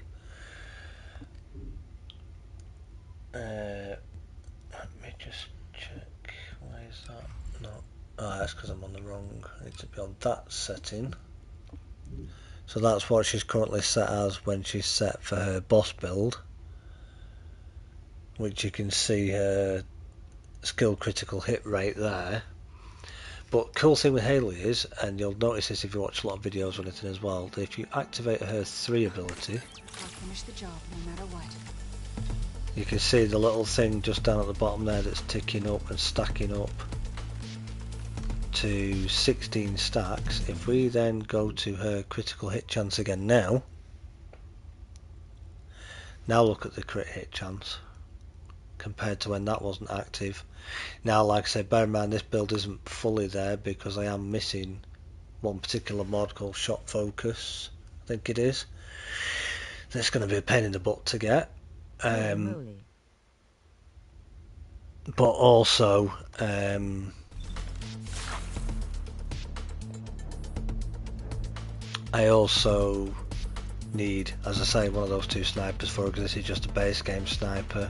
[SPEAKER 2] Let me just check, why is that not... Oh, that's because I'm on the wrong, I need to be on that setting. So that's what she's currently set as when she's set for her boss build, which you can see her skill critical hit rate there. But cool thing with Haley is, and you'll notice this if you watch a lot of videos or anything as well, that if you activate her 3 ability,
[SPEAKER 9] I'll finish the job no matter what.
[SPEAKER 2] you can see the little thing just down at the bottom there that's ticking up and stacking up to 16 stacks. If we then go to her critical hit chance again now look at the crit hit chance compared to when that wasn't active. Now, like I said, bear in mind this build isn't fully there because I am missing one particular mod called Shot Focus, I think it is. That's going to be a pain in the butt to get. But also I also need, as I say, one of those 2 snipers for her, because this is just a base game sniper.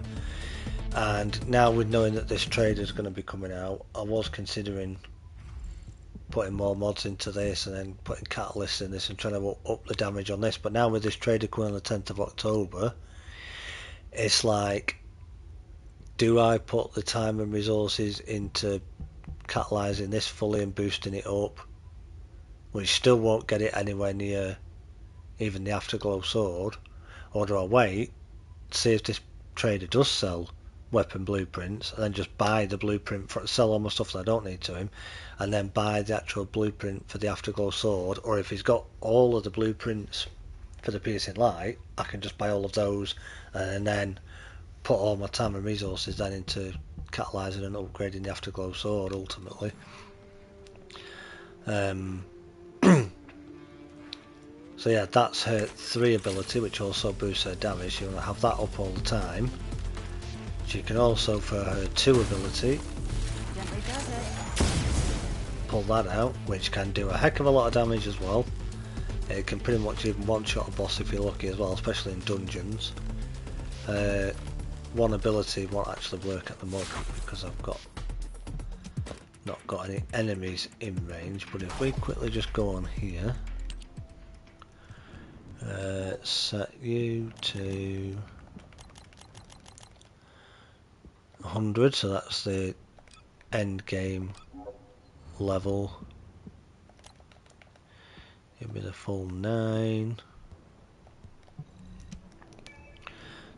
[SPEAKER 2] And now with knowing that this trade is going to be coming out, I was considering putting more mods into this and then putting catalysts in this and trying to up the damage on this. But now with this trader coming on the 10th of October, it's like, do I put the time and resources into catalysing this fully and boosting it up, which still won't get it anywhere near even the Afterglow sword, or do I wait, see if this trader does sell weapon blueprints and then just buy the blueprint for, sell all my stuff that I don't need to him, and then buy the actual blueprint for the Afterglow sword, or if he's got all of the blueprints for the piercing light, I can just buy all of those and then put all my time and resources then into catalysing and upgrading the Afterglow sword ultimately. So yeah, that's her 3 ability, which also boosts her damage. You want to have that up all the time. She can also, for her 2 ability, pull that out, which can do a heck of a lot of damage as well. It can pretty much even one-shot a boss if you're lucky as well, especially in dungeons. 1 ability won't actually work at the moment because I've not got any enemies in range, but if we quickly just go on here, set you to 100, so that's the end game level. Give me the full 9.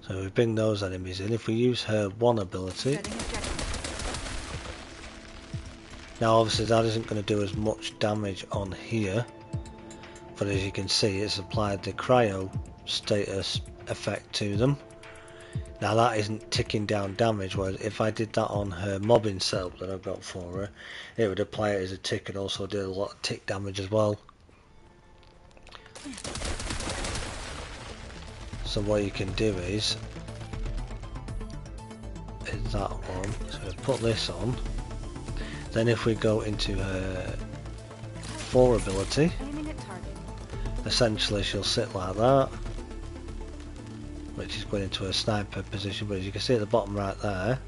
[SPEAKER 2] So we bring those enemies in. If we use her 1 ability, now obviously that isn't going to do as much damage on here, but as you can see it's applied the cryo status effect to them. Now that isn't ticking down damage, whereas if I did that on her mobbing cell that I've got for her, it would apply it as a tick and also do a lot of tick damage as well. So what you can do is that one, so we put this on, then if we go into her 4 ability, essentially she'll sit like that, which is going into a sniper position, but as you can see at the bottom right there,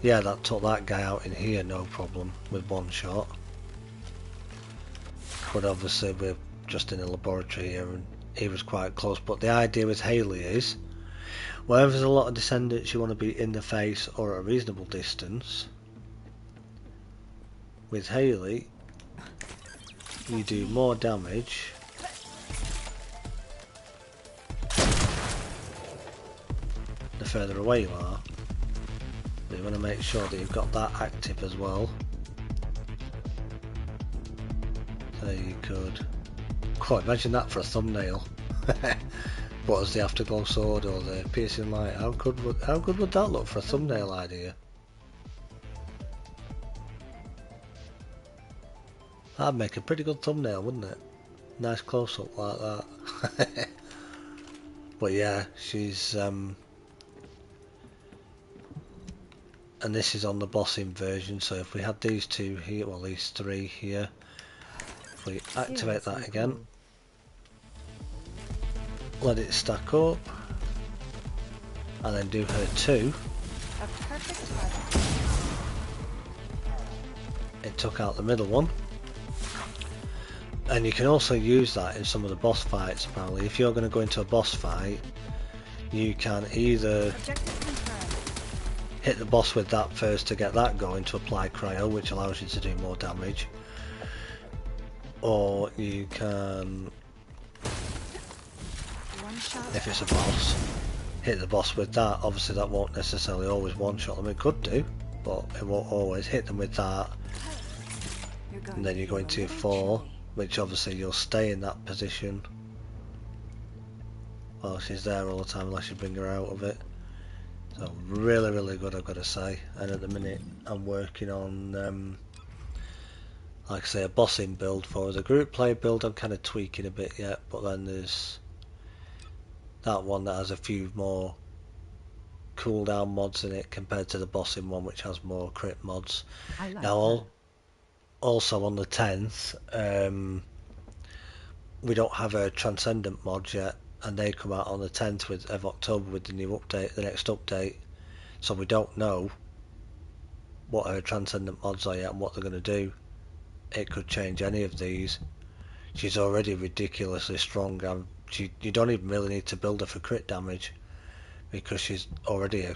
[SPEAKER 2] yeah, that took that guy out in here no problem with 1 shot. But obviously we're just in a laboratory here and he was quite close. But the idea with Haley is, wherever there's a lot of Descendants you want to be in the face or at a reasonable distance, with Haley you do more damage the further away you are. But you want to make sure that you've got that active as well. So you could quite imagine that for a thumbnail. What was the Afterglow sword or the piercing light? How good would that look for a thumbnail idea? That'd make a pretty good thumbnail, wouldn't it? Nice close up like that. But yeah, she's and this is on the bossing version, so if we had these 2 here, well these 3 here, if we activate that again, let it stack up, and then do her 2, it took out the middle one. And you can also use that in some of the boss fights apparently. If you're going to go into a boss fight, you can either hit the boss with that first to get that going to apply cryo, which allows you to do more damage, or you can, if it's a boss, hit the boss with that. Obviously that won't necessarily always one-shot them, it could do, but it won't always. Hit them with that, and then you go into your 4, which obviously you'll stay in that position while she's there all the time unless you bring her out of it. So really, really good, I've got to say. And at the minute I'm working on like I say, a bossing build for the group play build. I'm kind of tweaking a bit yet, but then there's that one that has a few more cooldown mods in it compared to the bossing one, which has more crit mods. Now also on the 10th, we don't have a Transcendant mod yet, and they come out on the 10th of October with the new update, the next update. So we don't know what her Transcendent mods are yet and what they're going to do. It could change any of these. She's already ridiculously strong. You don't even really need to build her for crit damage, because she's already a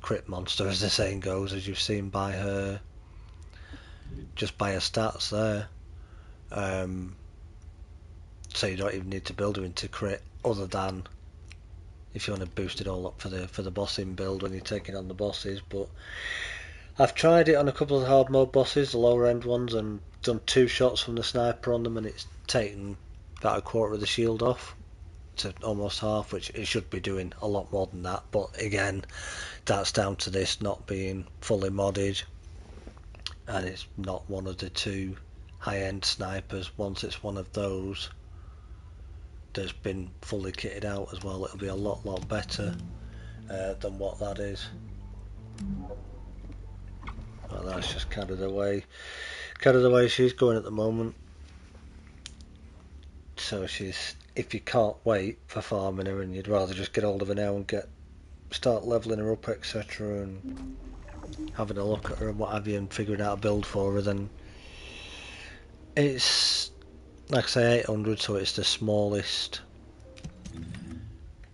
[SPEAKER 2] crit monster, as the saying goes, as you've seen by her, just by her stats there. So you don't even need to build her into crit, other than if you want to boost it all up for the bossing build when you're taking on the bosses. But I've tried it on a couple of hard mode bosses, the lower end ones, and done 2 shots from the sniper on them, and it's taken about a quarter of the shield off to almost half, which it should be doing a lot more than that. But again, that's down to this not being fully modded, and it's not one of the 2 high-end snipers. Once it's one of those that's been fully kitted out as well, it'll be a lot better than what that is. Well, that's just kind of the way she's going at the moment. So she's, if you can't wait for farming her and you'd rather just get hold of her now and start leveling her up, etc., and having a look at her and what have you, and figuring out a build for her, then it's, like I say, 800, so it's the smallest.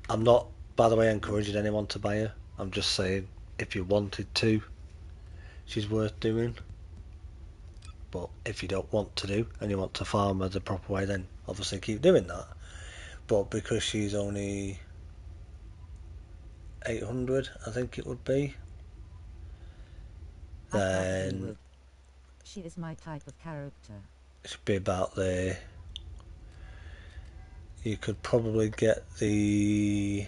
[SPEAKER 2] I'm not, by the way, encouraging anyone to buy her. I'm just saying, if you wanted to, she's worth doing. But if you don't want to do, and you want to farm her the proper way, then obviously keep doing that. But because she's only 800, I think it would be, then
[SPEAKER 1] she is my type of character.
[SPEAKER 2] It should be about there. You could probably get the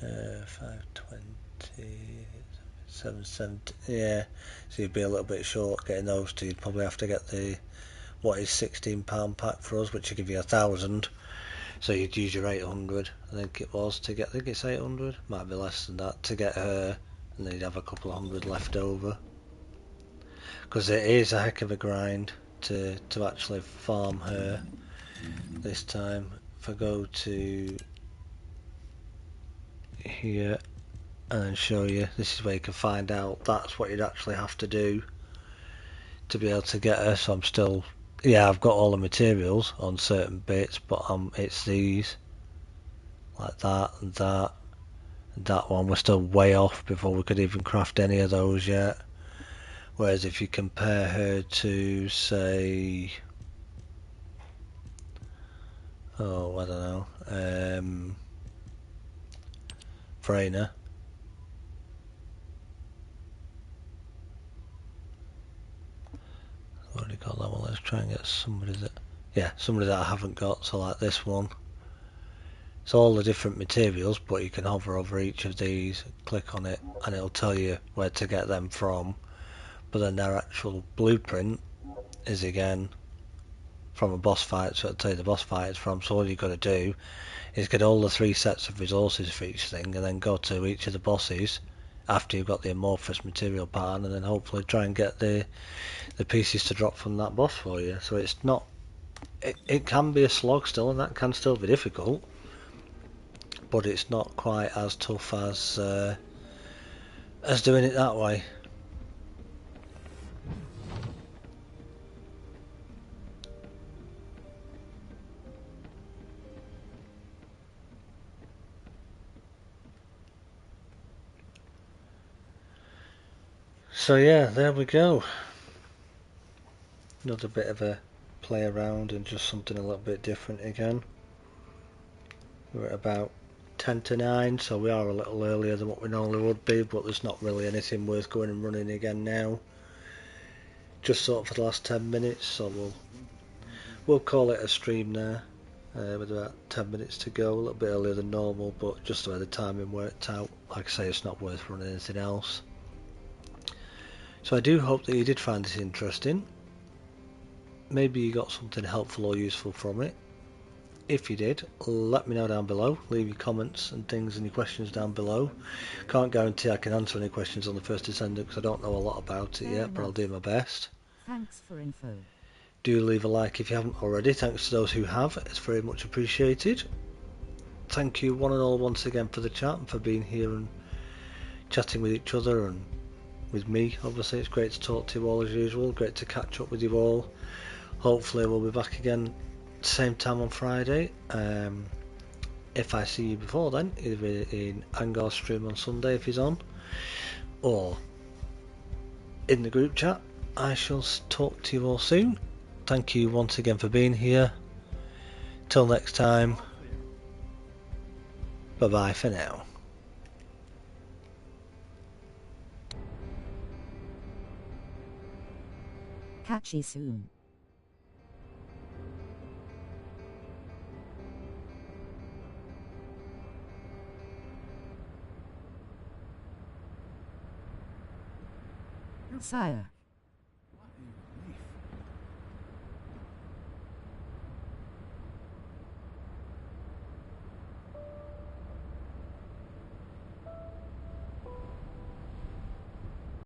[SPEAKER 2] 520, 770, yeah, so you'd be a little bit short getting those two. You'd probably have to get the, what is £16 pack for us, which would give you 1,000, so you'd use your 800, I think it was, to get, I think it's 800, might be less than that, to get her, and then you'd have a couple of hundred left over, because it is a heck of a grind to actually farm her this time. If I go to here and then show you, this is where you can find out that's what you'd actually have to do to be able to get her. So I'm still, yeah, I've got all the materials on certain bits, but it's these, like that and that and that one. We're still way off before we could even craft any of those yet. Whereas if you compare her to, say, oh, I don't know, Freyna, I've already got that one. Let's try and get somebody that I haven't got. So like this one, it's all the different materials, but you can hover over each of these, click on it, and it'll tell you where to get them from. But then their actual blueprint is again from a boss fight, so it'll tell you the boss fight it's from. So all you've got to do is get all the 3 sets of resources for each thing, and then go to each of the bosses after you've got the amorphous material pattern, and then hopefully try and get the pieces to drop from that boss for you. So it's not, it can be a slog still, and that can still be difficult, but it's not quite as tough as doing it that way. So yeah, there we go. Another bit of a play around and just something a little bit different again. We're at about 10 to 9, so we are a little earlier than what we normally would be, but there's not really anything worth going and running again now. Just sort of for the last 10 minutes, so we'll call it a stream there, with about 10 minutes to go, a little bit earlier than normal, but just the way the timing worked out. Like I say, it's not worth running anything else. So I do hope that you did find this interesting. Maybe you got something helpful or useful from it. If you did, let me know down below. Leave your comments and things and your questions down below. Can't guarantee I can answer any questions on the first Descendant because I don't know a lot about it yet, but I'll do my best.
[SPEAKER 1] Thanks for info.
[SPEAKER 2] Do leave a like if you haven't already. Thanks to those who have, it's very much appreciated. Thank you one and all once again for the chat and for being here and chatting with each other and with me. Obviously it's great to talk to you all as usual, great to catch up with you all. Hopefully we'll be back again same time on Friday. If I see you before then, either in Angor's stream on Sunday if he's on, or in the group chat, I shall talk to you all soon. Thank you once again for being here. Till next time, bye bye for now.
[SPEAKER 1] Catch you soon. Sire.